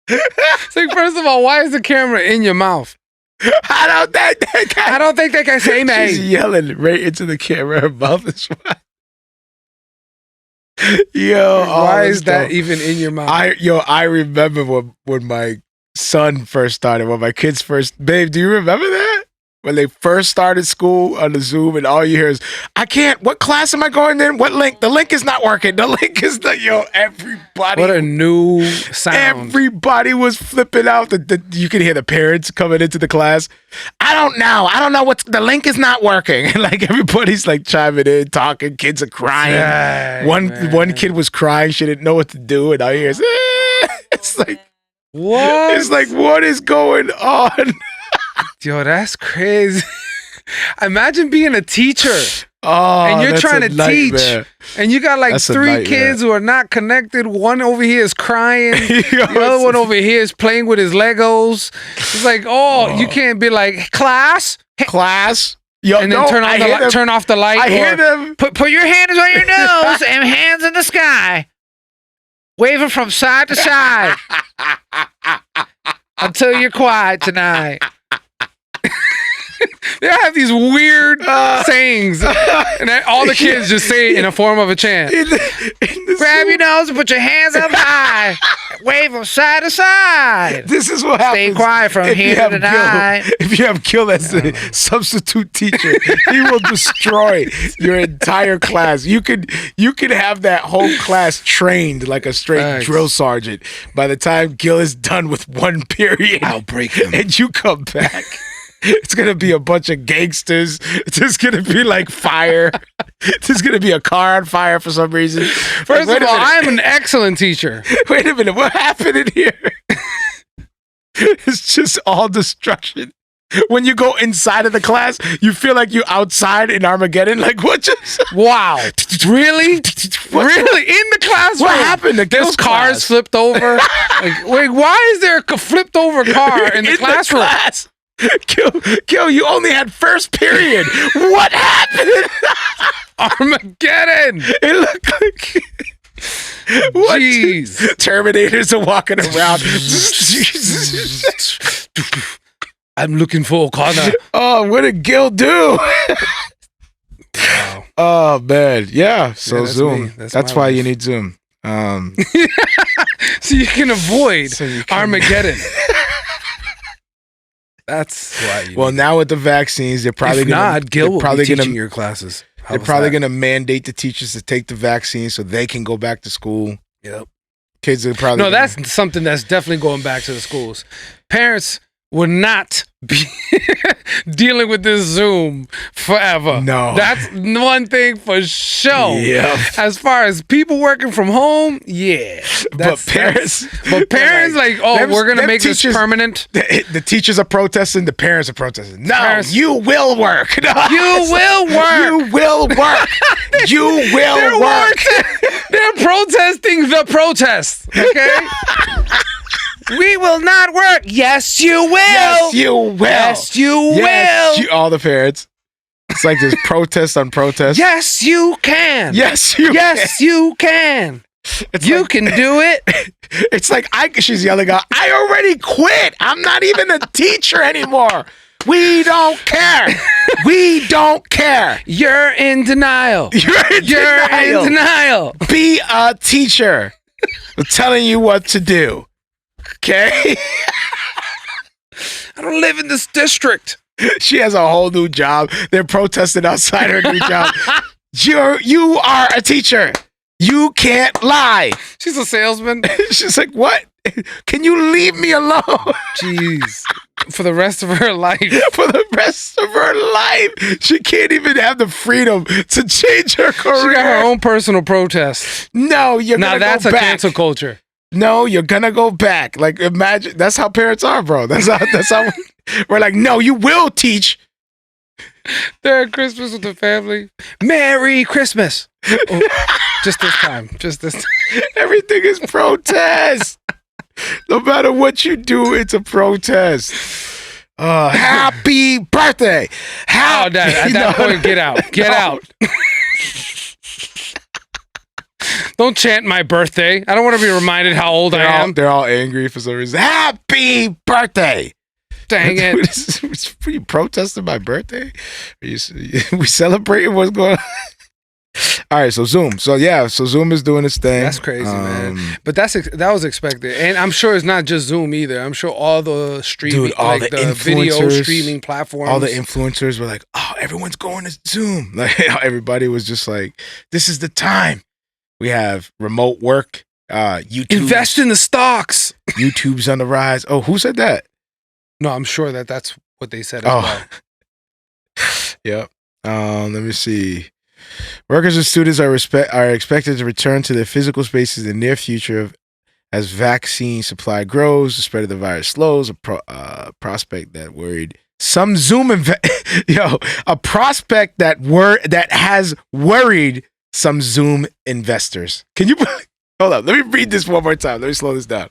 It's like, first of all, why is the camera in your mouth? I don't think they can see me. She's yelling right into the camera. Her mouth is wide. Yo, why is that even in your mouth? I remember when my son first started, when my kids first. Babe, do you remember that? When they first started school on the Zoom and all you hear is, I can't, what class am I going in? What link? The link is not working. The link is not, everybody. What a new sound. Everybody was flipping out. You can hear the parents coming into the class. I don't know what, the link is not working. And like everybody's like chiming in, talking, kids are crying. Dang, one kid was crying, she didn't know what to do. And all you hear is, it's like, what? It's like, what is going on? Yo, that's crazy. Imagine being a teacher Oh, and you're that's trying a to nightmare. teach, and you got like That's a 3 nightmare. kids who are not connected. One over here is crying. The other one over here is playing with his Legos. It's like, you can't be like, class, Class. Yo, and then no, turn I on the hear light, them. turn off the light. I hear or them. Put your hands on your nose and hands in the sky, waving from side to side until you're quiet tonight. They have these weird sayings, and all the kids just say it in a form of a chant. In the Grab your nose and put your hands up high. Wave them side to side. This is what happens. Stay quiet from if you here have tonight. Gil, if you have Gil as a substitute teacher, he will destroy your entire class. You could have that whole class trained like a straight Thanks. drill sergeant. By the time Gil is done with one period, I'll break him. and you come back. It's gonna be a bunch of gangsters. It's just gonna be like fire. There's gonna be a car on fire for some reason. First of all, I'm an excellent teacher. Wait a minute, what happened in here? It's just all destruction. When you go inside of the class, you feel like you're outside in Armageddon. Like, what just... Wow. Really? Really? In the classroom? What happened to There's Gil's cars class? flipped over. Like, wait, why is there a flipped over car in the classroom? class. Gil, you only had first period. What happened? Armageddon. It looked like... What? Jeez. Terminators are walking around. I'm looking for O'Connor. Oh, what did Gil do? Wow. Oh, man. Yeah, so Yeah, that's Zoom. me. That's That's my why life. you need Zoom. So you can avoid So you can- Armageddon. That's why you Well, need now with the vaccines, they're probably if gonna not, Gil they're will probably be teaching gonna your classes. How they're was probably that? gonna mandate the teachers to take the vaccine so they can go back to school. Yep. Kids are probably No, that's something that's definitely going back to the schools. Parents would not be dealing with this Zoom forever. No. That's one thing for sure. Yep. As far as people working from home, yeah. But parents, But parents like, we're gonna them make this teachers- permanent. the teachers are protesting. The parents are protesting. No, Parents- you will work. No, You will work. You will work. You will work. They're protesting the protest. Okay. We will not work. Yes, you will. Yes, you will. Yes, you Yes, will. all the parents. It's like there's protest on protest. Yes, you can. Yes, you. Yes, you can. It's You like, can do it. It's like she's yelling out, I already quit. I'm not even a teacher anymore. We don't care. We don't care. You're in denial. You're in You're denial. in denial. Be a teacher. I'm telling you what to do. Okay? I don't live in this district. She has a whole new job. They're protesting outside her new job. You are a teacher. You can't lie. She's a salesman. She's like, what? Can you leave me alone? Jeez. For the rest of her life. For the rest of her life. She can't even have the freedom to change her career. She got her own personal protest. No, you're Now gonna that's go a back. cancel culture. No, you're gonna go back. Like, imagine, that's how parents are, bro. That's how we're like, no, you will teach. They're at Christmas with the family. Merry Christmas. Oh, just this time. Just this time. Everything is protest. No matter what you do, it's a protest. Happy birthday. Oh, at that point, get out. Get out. Don't chant my birthday. I don't want to be reminded how old I am. They're all angry for some reason. Happy birthday. Dang it. Are you protesting my birthday? We celebrating what's going on? All right, so Zoom. So Zoom is doing its thing. That's crazy, man. But that was expected, and I'm sure it's not just Zoom either. I'm sure all the streaming, Dude, all like the video influencers, streaming platforms, all the influencers were like, "Oh, everyone's going to Zoom." Like everybody was just like, "This is the time." We have remote work. YouTube. invest in the stocks. YouTube's on the rise. Oh, who said that? No, I'm sure that's what they said as well. Yep. Let me see. Workers and students are expected to return to their physical spaces in the near future as vaccine supply grows. The spread of the virus slows. A prospect that worried Some a prospect that has worried some Zoom investors. Can you hold up? Let me read this one more time. Let me slow this down.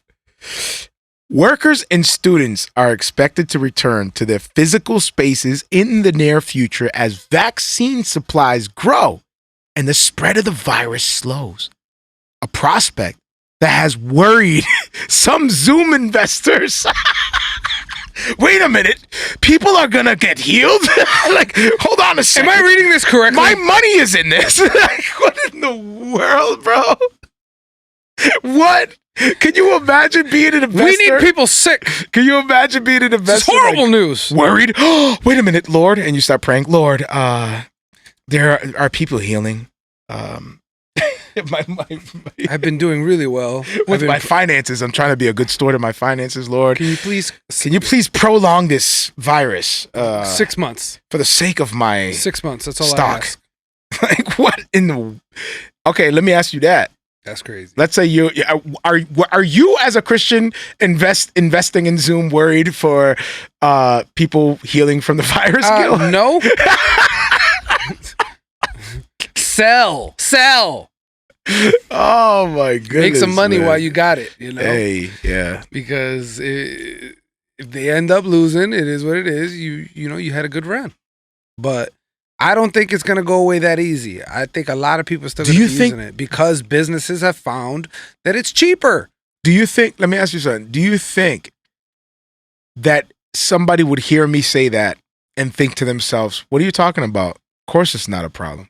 Workers and students are expected to return to their physical spaces in the near future as vaccine supplies grow and the spread of the virus slows. A prospect that has worried some Zoom investors. Wait a minute. People are going to get healed? Like, hold on a second. Am I reading this correctly? My money is in this. Like, what in the world, bro? What? Can you imagine being an investor? We need people sick. Can you imagine being an investor? It's horrible news. Worried? Oh, wait a minute, Lord. And you start praying, Lord, there are people healing. I've been doing really well with my finances. I'm trying to be a good steward of my finances, Lord. Can you please prolong this virus? 6 months for the sake of my 6 months. That's all stock. I ask. Like what in the? Okay, let me ask you that. That's crazy. Let's say you are you as a Christian investing in Zoom worried for people healing from the virus? No. Sell. Oh my goodness! Make some money man. while you got it. You know. Hey, yeah. Because if they end up losing, it is what it is. You had a good run, but I don't think it's gonna go away that easy. I think a lot of people are still gonna be using it because businesses have found that it's cheaper. Do you think? Let me ask you something. Do you think that somebody would hear me say that and think to themselves, "What are you talking about? Of course, it's not a problem."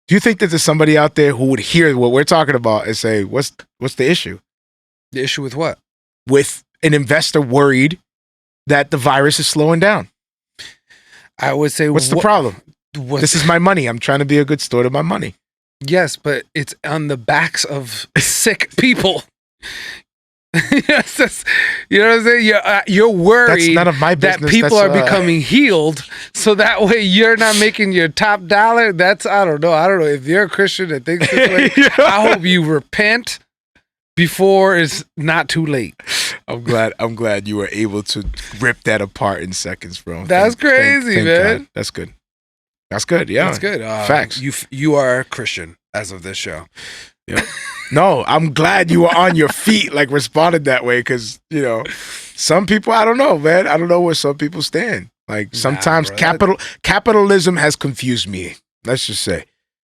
Do you think that there's somebody out there who would hear what we're talking about and say, what's the issue? The issue with what? With an investor worried that the virus is slowing down. I would say, what's the problem? This is my money. I'm trying to be a good steward of my money. Yes, but it's on the backs of sick people. Yes, you know what I'm saying? You're worried that's none of my business. That people are becoming healed, so that way you're not making your top dollar. That's I don't know. If you're a Christian that thinks this way, yeah. I hope you repent before it's not too late. I'm glad you were able to rip that apart in seconds, bro. That's crazy, man. God. That's good. That's good. Yeah, that's good. Facts. You are a Christian as of this show. Yeah. No, I'm glad you were on your feet, like responded that way, because some people, I don't know, man. I don't know where some people stand. Like sometimes capitalism has confused me. Let's just say,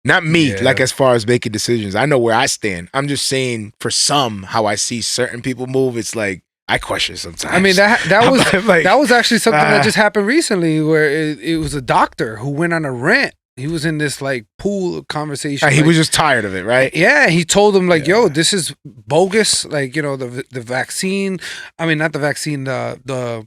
not me. Yeah. Like as far as making decisions, I know where I stand. I'm just saying for some, how I see certain people move. It's like I question sometimes. I mean that was actually something that just happened recently, where it was a doctor who went on a rant. He was in this like pool conversation. He was just tired of it, right? Yeah, he told them like, "Yo, this is bogus." Like, the vaccine. I mean, not the vaccine. The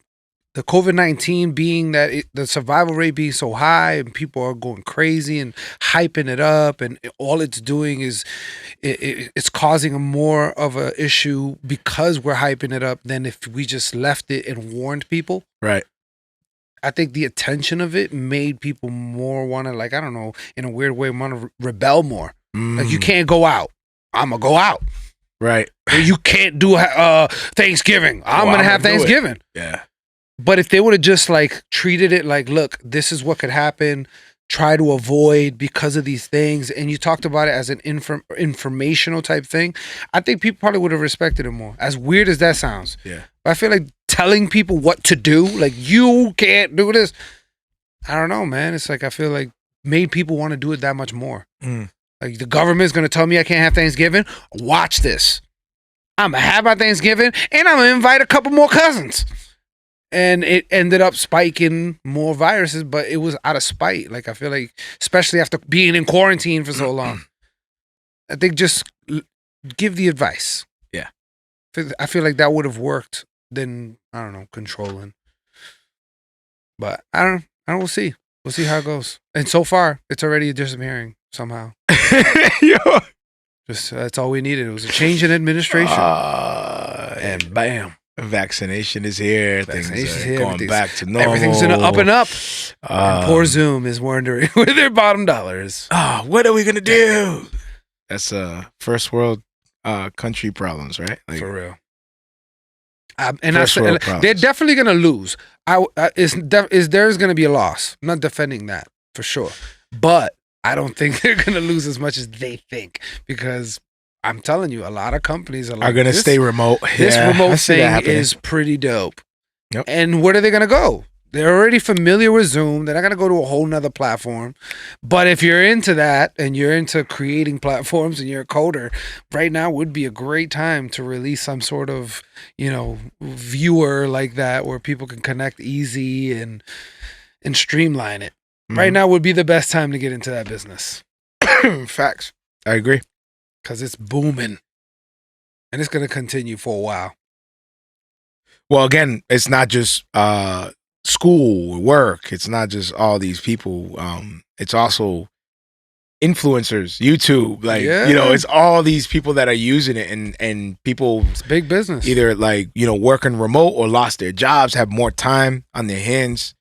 COVID-19 being that the survival rate being so high and people are going crazy and hyping it up, and all it's doing is it's causing a more of an issue because we're hyping it up than if we just left it and warned people. Right. I think the attention of it made people more want to, like, I don't know, in a weird way, want to rebel more. Like, you can't go out. I'm going to go out. Right. Or you can't do Thanksgiving. I'm going to have Thanksgiving. Yeah. But if they would have just, like, treated it like, look, this is what could happen. Try to avoid because of these things. And you talked about it as an informational type thing. I think people probably would have respected it more. As weird as that sounds. Yeah. But I feel like telling people what to do, like, you can't do this. I don't know, man. It's like, I feel like made people want to do it that much more. Like, the government's going to tell me I can't have Thanksgiving. Watch this. I'm going to have my Thanksgiving and I'm going to invite a couple more cousins. And it ended up spiking more viruses, but it was out of spite. Like, I feel like, especially after being in quarantine for so long, I think just give the advice. Yeah. I feel like that would have worked than, I don't know, controlling. But I don't know. We'll see. We'll see how it goes. And so far, it's already disappearing somehow. Just that's all we needed. It was a change in administration. And bam. Vaccination is here. Things are going back to normal. Everything's in an up and up. And poor Zoom is wondering where their bottom dollar is. What are we going to do? That's first world country problems, right? Like, for real. First world problems. They're definitely gonna lose. There's gonna be a loss. I'm not defending that for sure, but I don't think they're gonna lose as much as they think, because I'm telling you, a lot of companies are like, gonna stay remote. This Yeah, I remote see that thing happening. is pretty dope. Yep. And where are they gonna go? They're already familiar with Zoom. They're not gonna go to a whole nother platform. But if you're into that and you're into creating platforms and you're a coder, right now would be a great time to release some sort of, viewer like that where people can connect easy and streamline it. Right now would be the best time to get into that business. Facts. I agree. Because it's booming. And it's gonna continue for a while. Well, again, it's not just school, work. It's not just all these people. It's also influencers, YouTube. It's all these people that are using it, and people. It's big business. Either working remote or lost their jobs, have more time on their hands,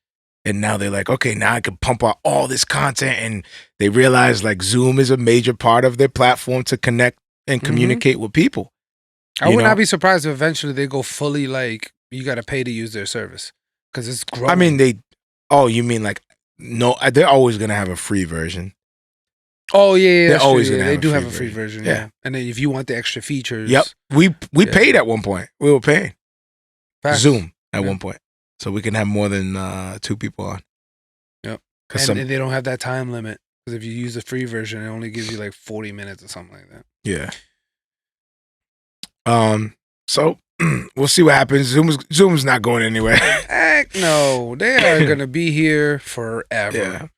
and now they're like, okay, now I can pump out all this content, and they realize like Zoom is a major part of their platform to connect and communicate with people. I would not be surprised if eventually they go fully you got to pay to use their service because it's growing. I mean, you mean no, they're always going to have a free version. Oh, yeah. They're always going to They do have a free version. Yeah. And then if you want the extra features. Yep. We paid at one point. We were paying. Facts. Zoom at one point. So we can have more than 2 people on. Yep. And they don't have that time limit. Because if you use the free version, it only gives you 40 minutes or something like that. Yeah. So we'll see what happens. Zoom's not going anywhere. Heck no, they are gonna be here forever.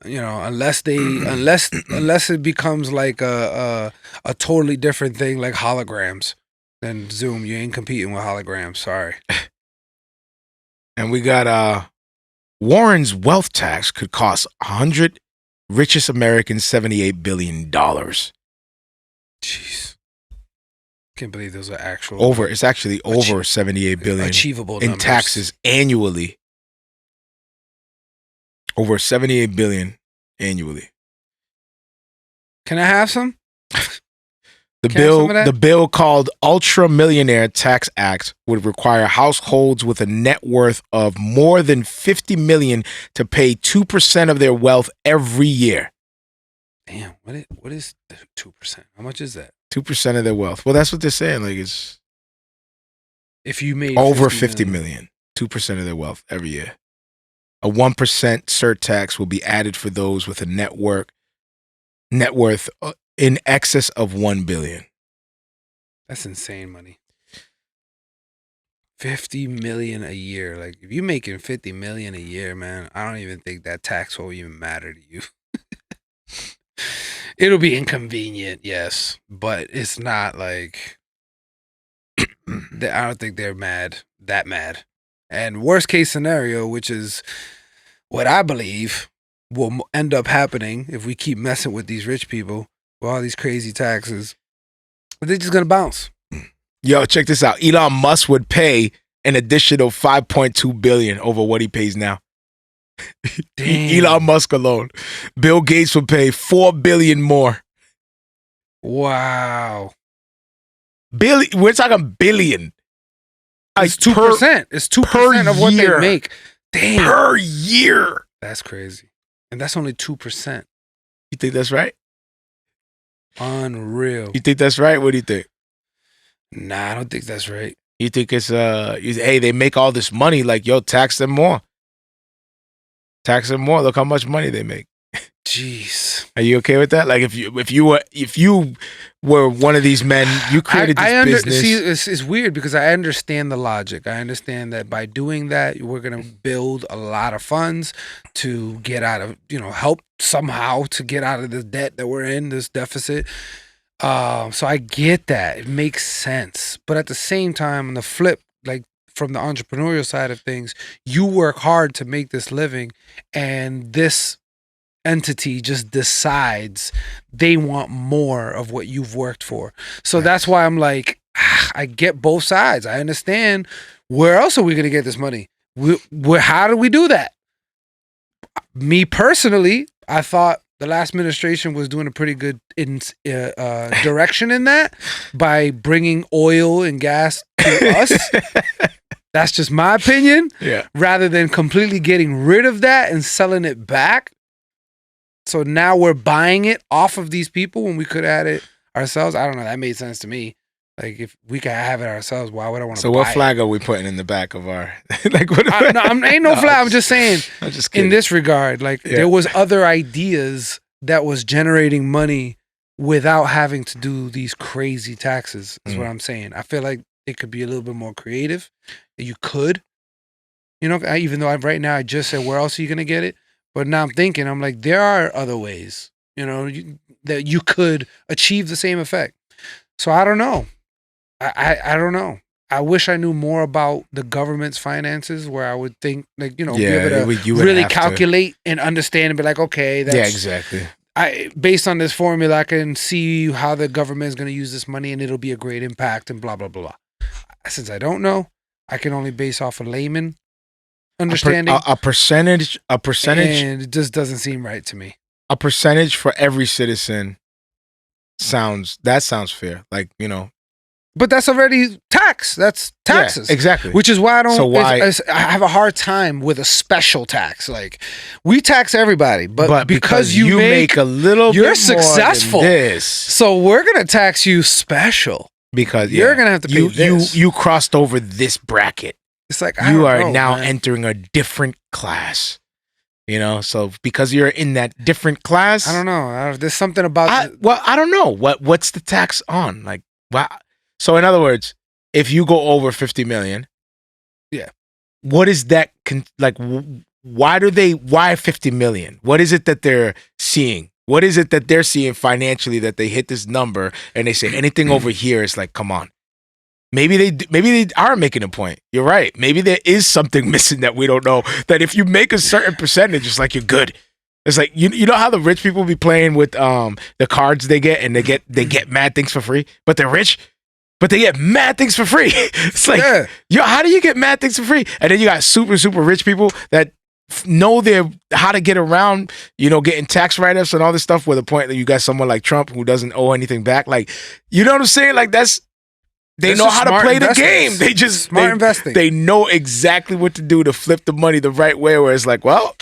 Yeah. Unless it becomes like a totally different thing, like holograms. Then Zoom, you ain't competing with holograms. Sorry. And we got Warren's wealth tax could cost 100 richest Americans $78 billion. Jeez. Can't believe those are actual. It's actually over 78 billion achievable in numbers. taxes annually. Over 78 billion annually. Can I have some? The bill called Ultra Millionaire Tax Act would require households with a net worth of more than 50 million to pay 2% of their wealth every year. Damn, what is 2%? How much is that? 2% of their wealth. Well, that's what they're saying. It's if you made over 50 million, 2% of their wealth every year. A 1% surtax will be added for those with a net worth in excess of 1 billion. That's insane money. 50 million a year. If you're making 50 million a year, man, I don't even think that tax will even matter to you. It'll be inconvenient, yes, but it's not I don't think they're that mad. And worst case scenario, which is what I believe will end up happening if we keep messing with these rich people with all these crazy taxes, they're just going to bounce. Yo, check this out. Elon Musk would pay an additional $5.2 billion over what he pays now. Elon Musk alone. Bill Gates would pay $4 billion more. Wow. We're talking billion. It's 2%. It's 2% of what they make. Damn. Per year. That's crazy. And that's only 2%. You think that's right? Unreal. You think that's right? What do you think? Nah, I don't think that's right. You think it's hey, they make all this money, tax them more. Tax them more. Look how much money they make. Jeez. Are you okay with that? If you were one of these men, you created this business. See, it's weird because I understand the logic. I understand that by doing that, we're gonna build a lot of funds to get out of, help somehow to get out of this debt that we're in, this deficit. So I get that. It makes sense. But at the same time, on the flip, from the entrepreneurial side of things, you work hard to make this living, and this entity just decides they want more of what you've worked for. So that's why I'm I get both sides. I understand. Where else are we going to get this money? How do we do that? Me personally, I thought the last administration was doing a pretty good direction in that by bringing oil and gas to to us. That's just my opinion. Yeah. Rather than completely getting rid of that and selling it back. So now we're buying it off of these people when we could have had it ourselves. I don't know. That made sense to me. Like, if we could have it ourselves, why would I want to buy it? So what flag are we putting in the back of our... like, what? Ain't no flag. I'm just saying, I'm just kidding. in this regard, like, there was other ideas that was generating money without having to do these crazy taxes, is what I'm saying. I feel like it could be a little bit more creative. You could. You know, even though right now I just said, where else are you going to get it? But now I'm thinking, I'm like, there are other ways, you know, that you could achieve the same effect. So I don't know. I don't know. I wish I knew more about the government's finances, where I would think, like, you know, be able to really calculate and understand and be like, okay, that's... Yeah, exactly. Based on this formula, I can see how the government is going to use this money and it'll be a great impact and blah, blah, blah. Since I don't know, I can only base off a layman understanding. A percentage. And it just doesn't seem right to me. A percentage for every citizen sounds fair. Like, you know. But that's already tax. That's taxes. Yeah, exactly. Which is why I don't. So why I have a hard time with a special tax. Like, we tax everybody, but because you make a little, you're bit successful. More than this. So we're gonna tax you special because you're gonna have to pay this. You crossed over this bracket. It's like you are now entering a different class. You know, so because you're in that different class, I don't know. There's something about. I don't know what's the tax on. Like, wow. So in other words, if you go over 50 million, what is that like? Why 50 million? What is it that they're seeing? What is it that they're seeing financially that they hit this number and they say anything over here is like, come on. Maybe they are making a point. You're right. Maybe there is something missing that we don't know. That if you make a certain percentage, it's like you're good. It's like you know how the rich people be playing with the cards they get and they get mad things for free, but they're rich. But they get mad things for free. It's like, yo, how do you get mad things for free? And then you got super, super rich people that know how to get around, you know, getting tax write-ups and all this stuff, with the point that you got someone like Trump who doesn't owe anything back. Like, you know what I'm saying? Like, they know how to play the game. They just, smart investing. They know exactly what to do to flip the money the right way, where it's like, well,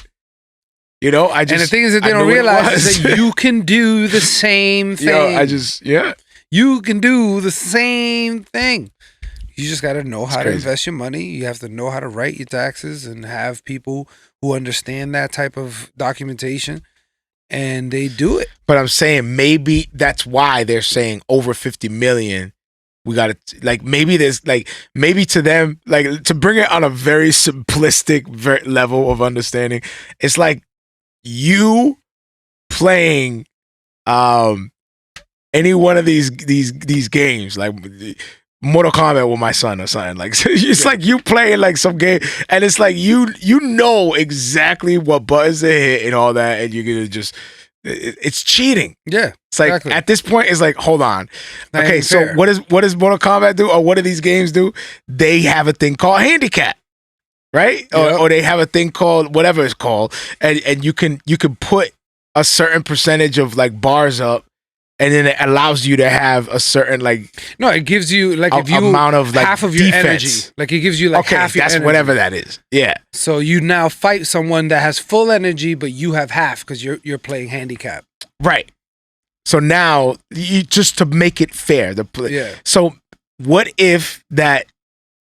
you know, and the thing is that they don't realize is that you can do the same thing. Yo, You can do the same thing. You just got to know how to invest your money. You have to know how to write your taxes and have people who understand that type of documentation, and they do it. But I'm saying maybe that's why they're saying over 50 million. We got to, like, maybe there's, like, maybe to them, like, to bring it on a very simplistic level of understanding, it's like you playing any one of these games, like Mortal Kombat with my son or something. Like, it's like you playing like some game, and it's like you know exactly what buttons they hit and all that, and you're gonna just it's cheating. Yeah, it's like at this point, it's like, hold on, okay, so fair. what does Mortal Kombat do, or what do these games do? They have a thing called handicap. Right? Yep. Or they have a thing called whatever it's called, and you can put a certain percentage of like bars up, and then it allows you to have a certain it gives you like if you amount of like half of your defense. energy. Like it gives you like half your energy. Whatever that is. Yeah. So you now fight someone that has full energy, but you have half because you're playing handicap. Right. So now you just to make it fair. So what if that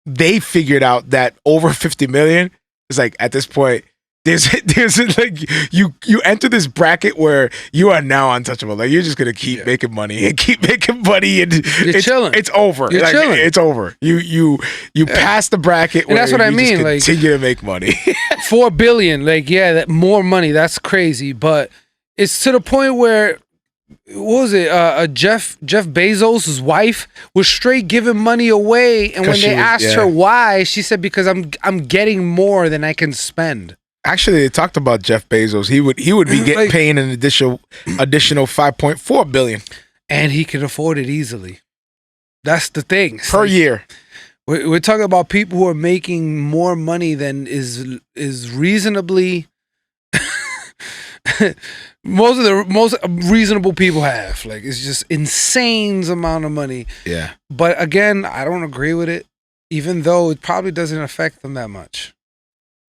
they figured out that over 50 million is like at this point there's like you enter this bracket where you are now untouchable. Like you're just gonna keep making money and keep making money, and it's chilling. It's over. You're chilling. It's over. You pass the bracket, and that's what I mean. Just continue to make money. 4 billion, that more money. That's crazy, but it's to the point where. What was it? Jeff Bezos' wife was straight giving money away, and when they asked her why, she said, "Because I'm getting more than I can spend." Actually, they talked about Jeff Bezos. He would be paying an additional 5.4 billion, and he can afford it easily. That's the thing. Per year. We're talking about people who are making more money than is reasonably. most reasonable people have. Like, it's just insane amount of money. Yeah. But again, I don't agree with it. even though it probably doesn't affect them that much.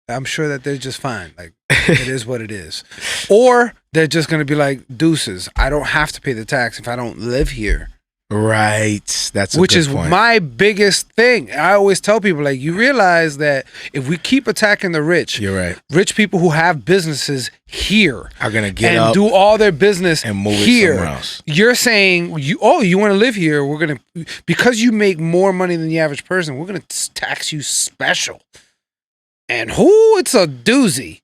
I'm sure that they're just fine. Like, it is what it is. Or they're just going to be like, deuces, I don't have to pay the tax if I don't live here. Right. That's a Which good is point. my biggest thing. I always tell people, like, you realize that if we keep attacking the rich, You're right. rich people who have businesses here Are gonna get and up do all their business and move it here. somewhere else. You're saying, you want to live here? We're gonna, because you make more money than the average person, we're gonna tax you special. And it's a doozy.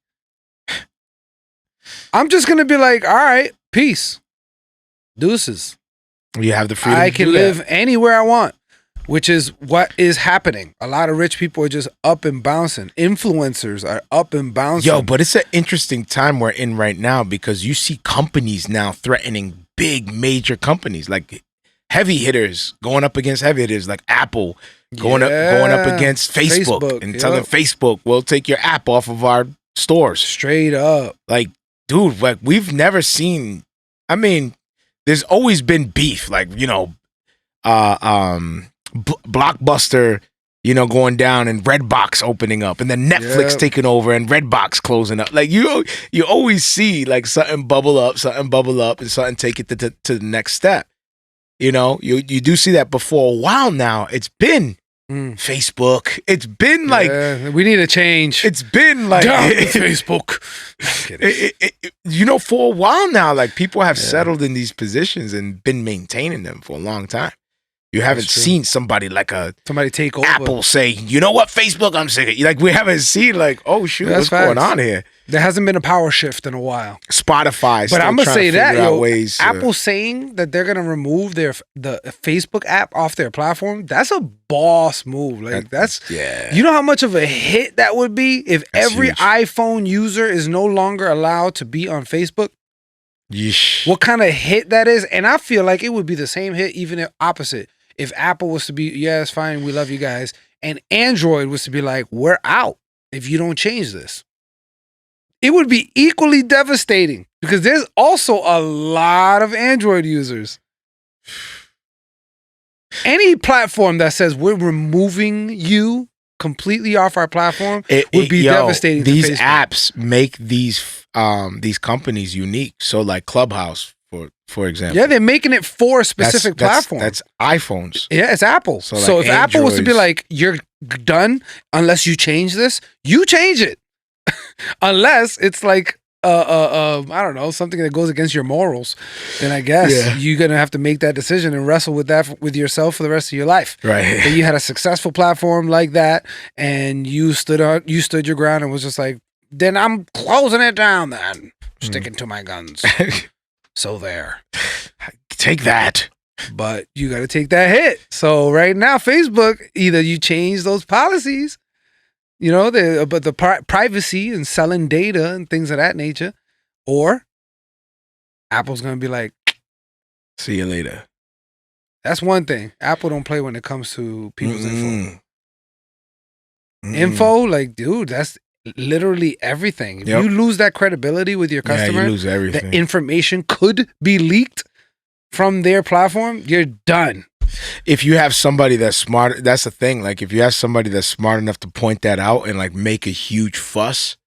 I'm just gonna be like, all right, peace, deuces. You have the freedom. I to can do live that. anywhere I want, which is what is happening. A lot of rich people are just up and bouncing. Influencers are up and bouncing. Yo, but it's an interesting time we're in right now because you see companies now threatening big major companies like heavy hitters going up against heavy hitters like Apple going up against Facebook and telling Facebook, we'll take your app off of our stores. Straight up. Like, dude, like we've never seen. I mean, there's always been beef, like, you know, Blockbuster, you know, going down and Redbox opening up, and then Netflix taking over and Redbox closing up. Like you always see like something bubble up, and something take it to the next step. You know, you do see that. But for a while now, it's been Facebook. It's been like we need a change. It's been like down with Facebook. You know, for a while now, like people have settled in these positions and been maintaining them for a long time. You haven't seen somebody like somebody take over. Apple say, you know what, Facebook, I'm sick of you. Like we haven't seen like, oh shoot, what's going on here? There hasn't been a power shift in a while. Spotify, but I'm gonna say that, yo, ways, Apple saying that they're gonna remove the Facebook app off their platform. That's a boss move. Like you know how much of a hit that would be if every iPhone user is no longer allowed to be on Facebook. Yeesh. What kind of hit that is? And I feel like it would be the same hit, even if opposite. If Apple was to be, yeah, it's fine, we love you guys, and Android was to be like, we're out if you don't change this. It would be equally devastating because there's also a lot of Android users. Any platform that says we're removing you completely off our platform would be devastating. These apps make these companies unique. So like Clubhouse, for example. Yeah, they're making it for a specific platform. That's iPhones. Yeah, it's Apple. So like if Apple was to be like, you're done unless you change this, you change it. Unless it's like I don't know, something that goes against your morals, then I guess you're gonna have to make that decision and wrestle with that with yourself for the rest of your life. Right. But you had a successful platform like that, and you stood your ground and was just like, then I'm closing it down. Then sticking to my guns. So there, take that. But you got to take that hit. So right now, Facebook, either you change those policies. You know, the privacy and selling data and things of that nature, or Apple's gonna be like, see you later. That's one thing. Apple don't play when it comes to people's info. Info, like, dude, that's literally everything. If you lose that credibility with your customer, you lose everything. The information could be leaked from their platform. You're done. If you have somebody that's smart, that's the thing. Like if you have somebody that's smart enough to point that out and like make a huge fuss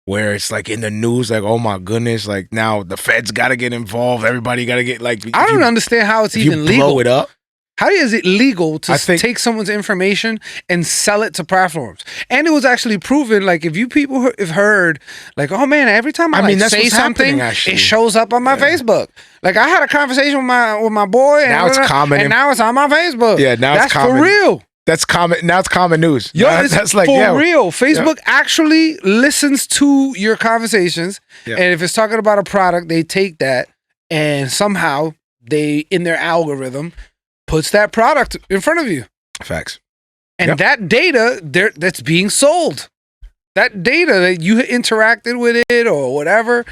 where it's like in the news, like, oh my goodness, like now the feds got to get involved. Everybody got to get like, I don't understand how it's even legal. Blow it up. How is it legal to take someone's information and sell it to platforms? And it was actually proven, like, if you people have heard, like, oh man, every time I mean, say something, it shows up on my Facebook. Like, I had a conversation with my boy, and now it's common, and now it's on my Facebook. Yeah, now that's it's common. For real. That's common. Now it's common news. Yo, that's like for real. Facebook actually listens to your conversations, and if it's talking about a product, they take that and somehow they, in their algorithm, puts that product in front of you. Facts. And that data that's being sold. That data that you interacted with it or whatever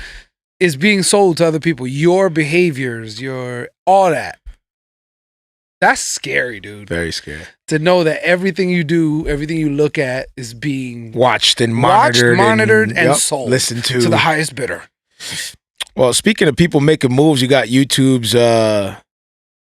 is being sold to other people. Your behaviors, your all that. That's scary, dude. Very scary. To know that everything you do, everything you look at is being watched and monitored and sold. Listened to the highest bidder. Well, speaking of people making moves, you got YouTube's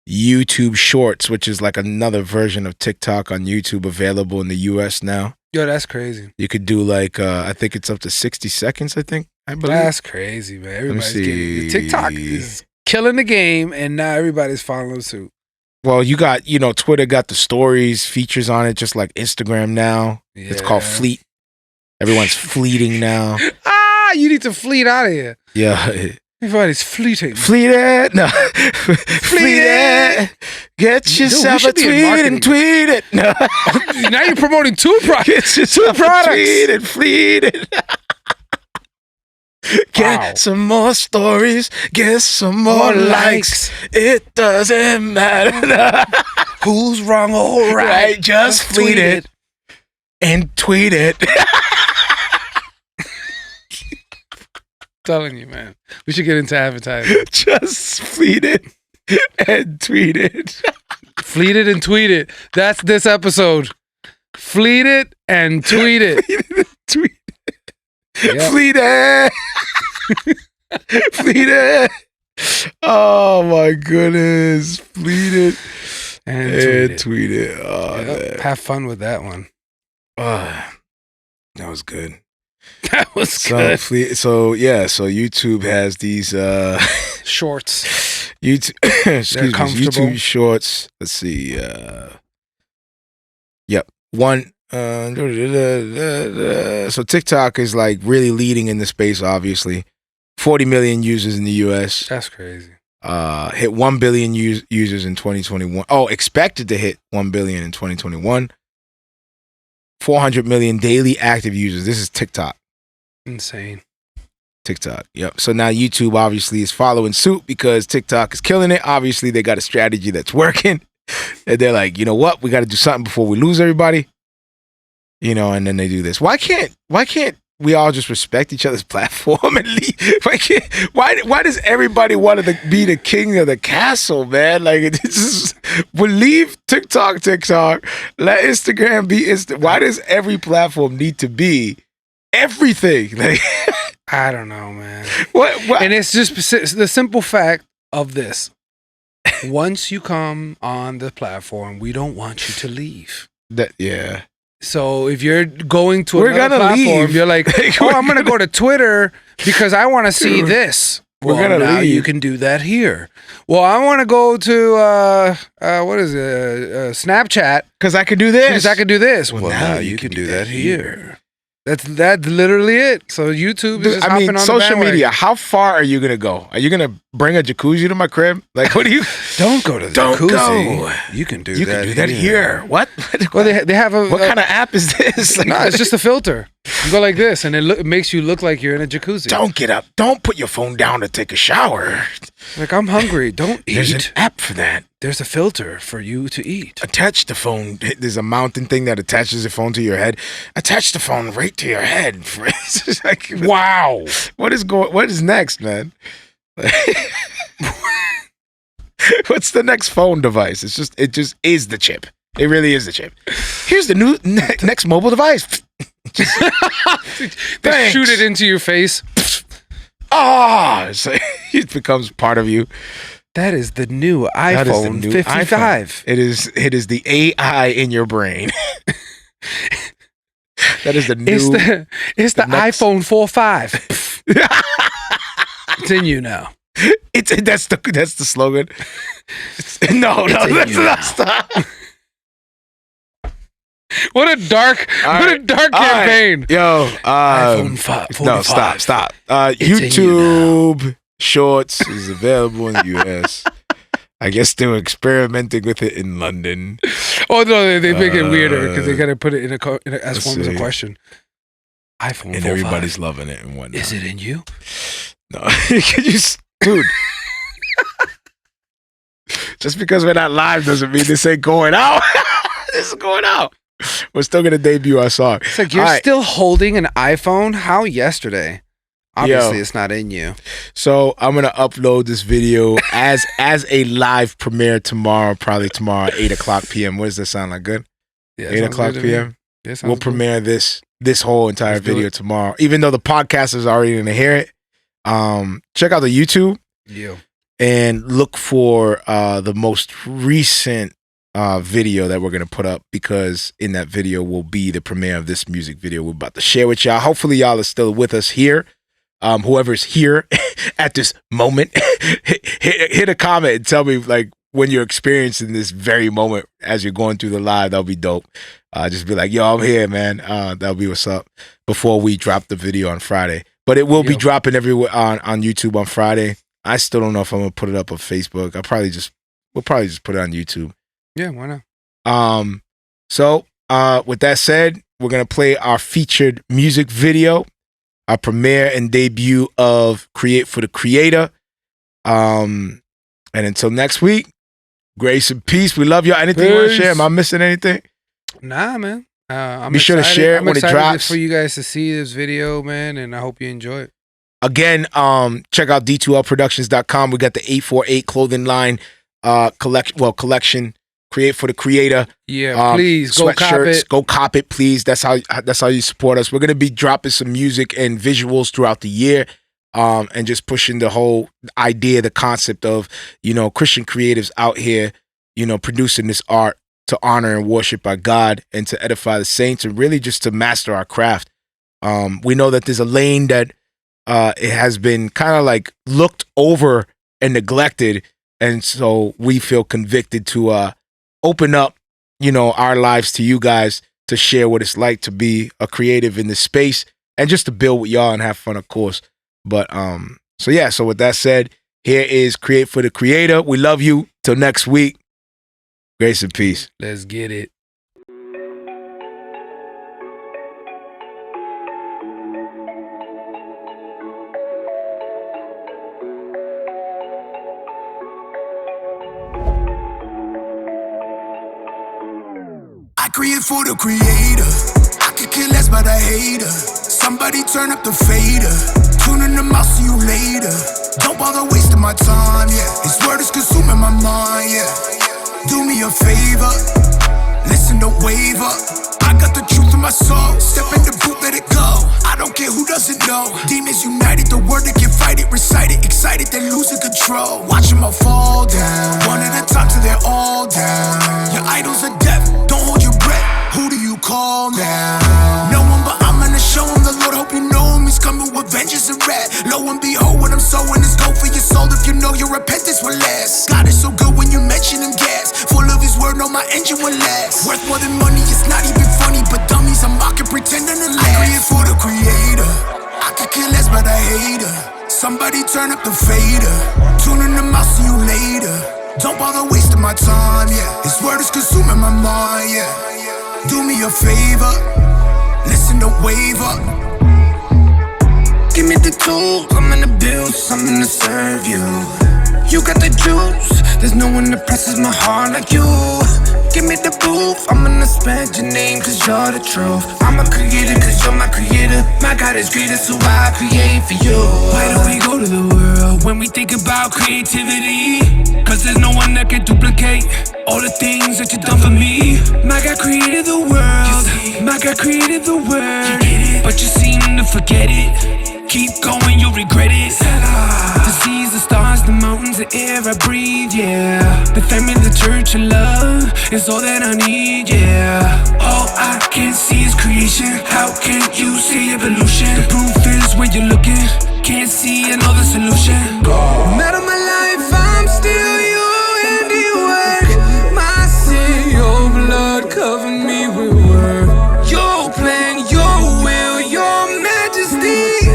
YouTube Shorts, which is like another version of TikTok on YouTube, available in the US now. Yo, that's crazy. You could do like, I think it's up to 60 seconds, I believe. That's crazy, man. Everybody's see. getting TikTok is killing the game, and now everybody's following suit. Well, you got, Twitter got the stories features on it, just like Instagram now. Yeah. It's called Fleet. Everyone's fleeting now. You need to fleet out of here. Yeah. Everybody's fleeting. Fleet it. No. Fleet it. Get yourself a tweet and tweet it. No. Now you're promoting two products. Get yourself a tweet and fleet it. Get some more stories. Get some more likes. It doesn't matter. Who's wrong or right? Just fleet it and tweet it. Telling you, man. We should get into advertising. Just fleet it and tweet it. Fleet it and tweet it. That's this episode. Fleet it and tweet it. Tweet it. Yep. Fleet it. Fleet it. Oh my goodness. Fleet it and tweet it. Oh, yep. Have fun with that one. That was good. That was good. So YouTube has these Shorts. YouTube YouTube Shorts. Let's see. Yep. One. So TikTok is like really leading in the space. Obviously, 40 million users in the US. That's crazy. Hit 1 billion users in 2021. Oh, expected to hit 1 billion in 2021. 400 million daily active users. This is TikTok. Insane. TikTok. Yep. So now YouTube obviously is following suit because TikTok is killing it. Obviously, they got a strategy that's working. And they're like, you know what? We got to do something before we lose everybody. And then they do this. Why can't we all just respect each other's platform and leave? Why does everybody want to be the king of the castle, man? Like, it's just, we'll leave TikTok. Let Instagram be Insta. Why does every platform need to be everything? Like, I don't know, man. What? And it's just the simple fact of this. Once you come on the platform, we don't want you to leave. Yeah. So if you're going to another platform, leave. You're like, I'm going to go to Twitter because I want to see this. Well, we're going to leave. You can do that here. Well, I want to go to, what is it, Snapchat. Because I can do this. Because I can do this. Well, now you can do that here. That's literally it. So YouTube is just hopping on the social bandwagon. media, how far are you going to go? Are you going to bring a jacuzzi to my crib? Like, what do you... Don't go to the jacuzzi. Go. You can do that here. What? Well, they have a... What kind of app is this? Like, no, it's just a filter. You go like this, and it makes you look like you're in a jacuzzi. Don't get up. Don't put your phone down to take a shower. Like, I'm hungry. Don't eat. There's an app for that. There's a filter for you to eat. Attach the phone. There's a mountain thing that attaches the phone to your head. Attach the phone right to your head. It's like, wow. What is next, man? What's the next phone device? It just is the chip. It really is the chip. Here's the new next mobile device. They shoot it into your face. It becomes part of you. That is the new iPhone 55. iPhone. It is the AI in your brain. That is the new. It's the iPhone 45. It's in you now. That's the slogan. No, that's not. Stop. What a dark campaign. Right. Yo, iPhone 45. No, stop. YouTube Shorts is available in the US. I guess they were experimenting with it in London. Oh no, they make it weirder because they gotta put it as form as a question. iPhone and 45. Everybody's loving it and whatnot. Is it in you? No, dude. Just because we're not live doesn't mean this ain't going out. This is going out. We're still gonna debut our song. It's like you're still holding an iPhone. How yesterday? Obviously, it's not in you. So I'm gonna upload this video as a live premiere tomorrow, probably tomorrow at 8:00 p.m. What does that sound like? Good? Yeah, 8:00 p.m. Yeah, we'll premiere this whole entire video tomorrow. Even though the podcasters are already gonna hear it. Check out the YouTube. Yeah. and look for the most recent video that we're going to put up, because in that video will be the premiere of this music video we're about to share with y'all. Hopefully y'all are still with us here. Whoever's here at this moment, hit a comment and tell me like when you're experiencing this very moment as you're going through the live. That'll be dope. Just be like, yo, I'm here, man. That'll be what's up before we drop the video on Friday. But it will be dropping everywhere on YouTube on Friday. I still don't know if I'm gonna put it up on Facebook. We'll probably just put it on YouTube. Yeah, why not? So with that said, we're gonna play our featured music video, our premiere and debut of Create for the Creator. And until next week, grace and peace. We love y'all. Anything you want to share? Am I missing anything? Nah, man. I'm Be sure to share it when it drops for you guys to see this video, man, and I hope you enjoy it. Again, check out d2lproductions.com. We got the 848 clothing line collection. Create for the Creator. Yeah, please go cop it. Go cop it, please. That's how you support us. We're gonna be dropping some music and visuals throughout the year, and just pushing the whole idea, the concept of Christian creatives out here, producing this art to honor and worship our God and to edify the saints, and really just to master our craft. We know that there's a lane that it has been kind of like looked over and neglected, and so we feel convicted to open up, our lives to you guys, to share what it's like to be a creative in this space and just to build with y'all and have fun, of course. But so with that said, here is Create for the Creator. We love you. Till next week. Grace and peace. Let's get it. I create for the Creator. I could care less about a hater. Somebody turn up the fader. Tune in the mouth, see you later. Don't bother wasting my time, yeah. His word is consuming my mind, yeah. Do me a favor, listen to waver. I got the truth in my soul. Step in the booth, let it go. I don't care who doesn't know. Demons united, the word that can fight it. Recite it, excited, then losing control. Watch them all fall down, one at a time till they're all down. Your idols are deaf, don't hold your breath. Who do you call now? No one, but I'm gonna show him. The Lord, hope you know him. He's coming with vengeance and wrath. Lo and behold, what I'm sowing is gold for your soul. If you know your repentance will last. God is so good when you mention him gas. Full of his word, no, my engine will last. Worth more than money, it's not even funny. But dummies, I'm mocking, pretending to last. I create for the Creator. I could care less about a hater. Somebody turn up the fader. Tune in the mouth, see you later. Don't bother wasting my time, yeah. His word is consuming my mind, yeah. Do me a favor, listen to waver. Give me the tools, I'm in the bills, I'm gonna serve you. You got the juice, there's no one that presses my heart like you. Give me the proof, I'm gonna spread your name cause you're the truth. I'm a creator cause you're my creator. My God is greater, so I create for you. Why don't we go to the world when we think about creativity? Cause there's no one that can duplicate all the things that you've done for me. My God created the world, my God created the world, but you seem to forget it. Keep going, you'll regret it. The seas, the stars, the mountains, the air I breathe, yeah. The family, the church, and love is all that I need, yeah. All I can see is creation. How can you see evolution? The proof is when you're looking. Can't see another solution. No matter my life, I'm still your handiwork. My sin, your blood cover me with word. Your plan, your will, your majesty.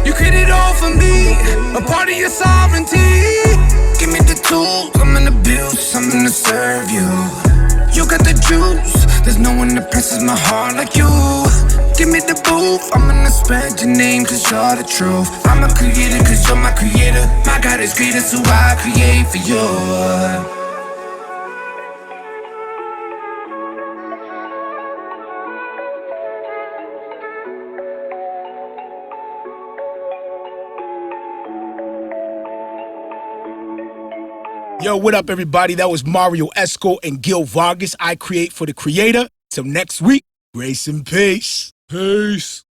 You created all for me, a part of your sovereignty. Give me the tools, I'm in the bills, I'm gonna serve you. You got the juice, there's no one that presses my heart like you. Give me the proof, I'm gonna spread your name cause you're the truth. I'm a creator cause you're my creator. My God is greater, so I create for you. Yo, what up, everybody? That was Marrio Esco and Gil Vargas. I create for the Creator. Till next week, grace and peace. Peace.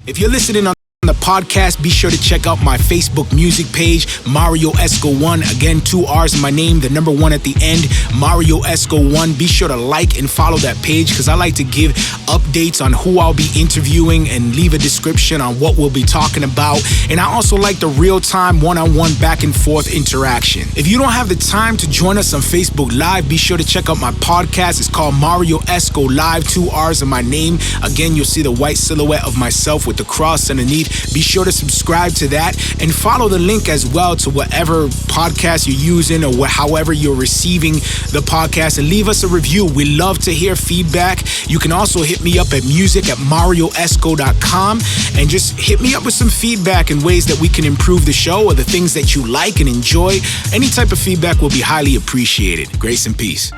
If you're listening on the podcast, be sure to check out my Facebook music page, Marrio Esco 1. Again, 2 R's in my name, the number 1 at the end, Marrio Esco 1. Be sure to like and follow that page because I like to give updates on who I'll be interviewing and leave a description on what we'll be talking about. And I also like the real-time one-on-one back and forth interaction. If you don't have the time to join us on Facebook Live, be sure to check out my podcast. It's called Marrio Esco Live, 2 R's in my name. Again, you'll see the white silhouette of myself with the cross underneath. Be sure to subscribe to that and follow the link as well to whatever podcast you're using or however you're receiving the podcast, and leave us a review. We love to hear feedback. You can also hit me up at music@marrioesco.com and just hit me up with some feedback and ways that we can improve the show or the things that you like and enjoy. Any type of feedback will be highly appreciated. Grace and peace.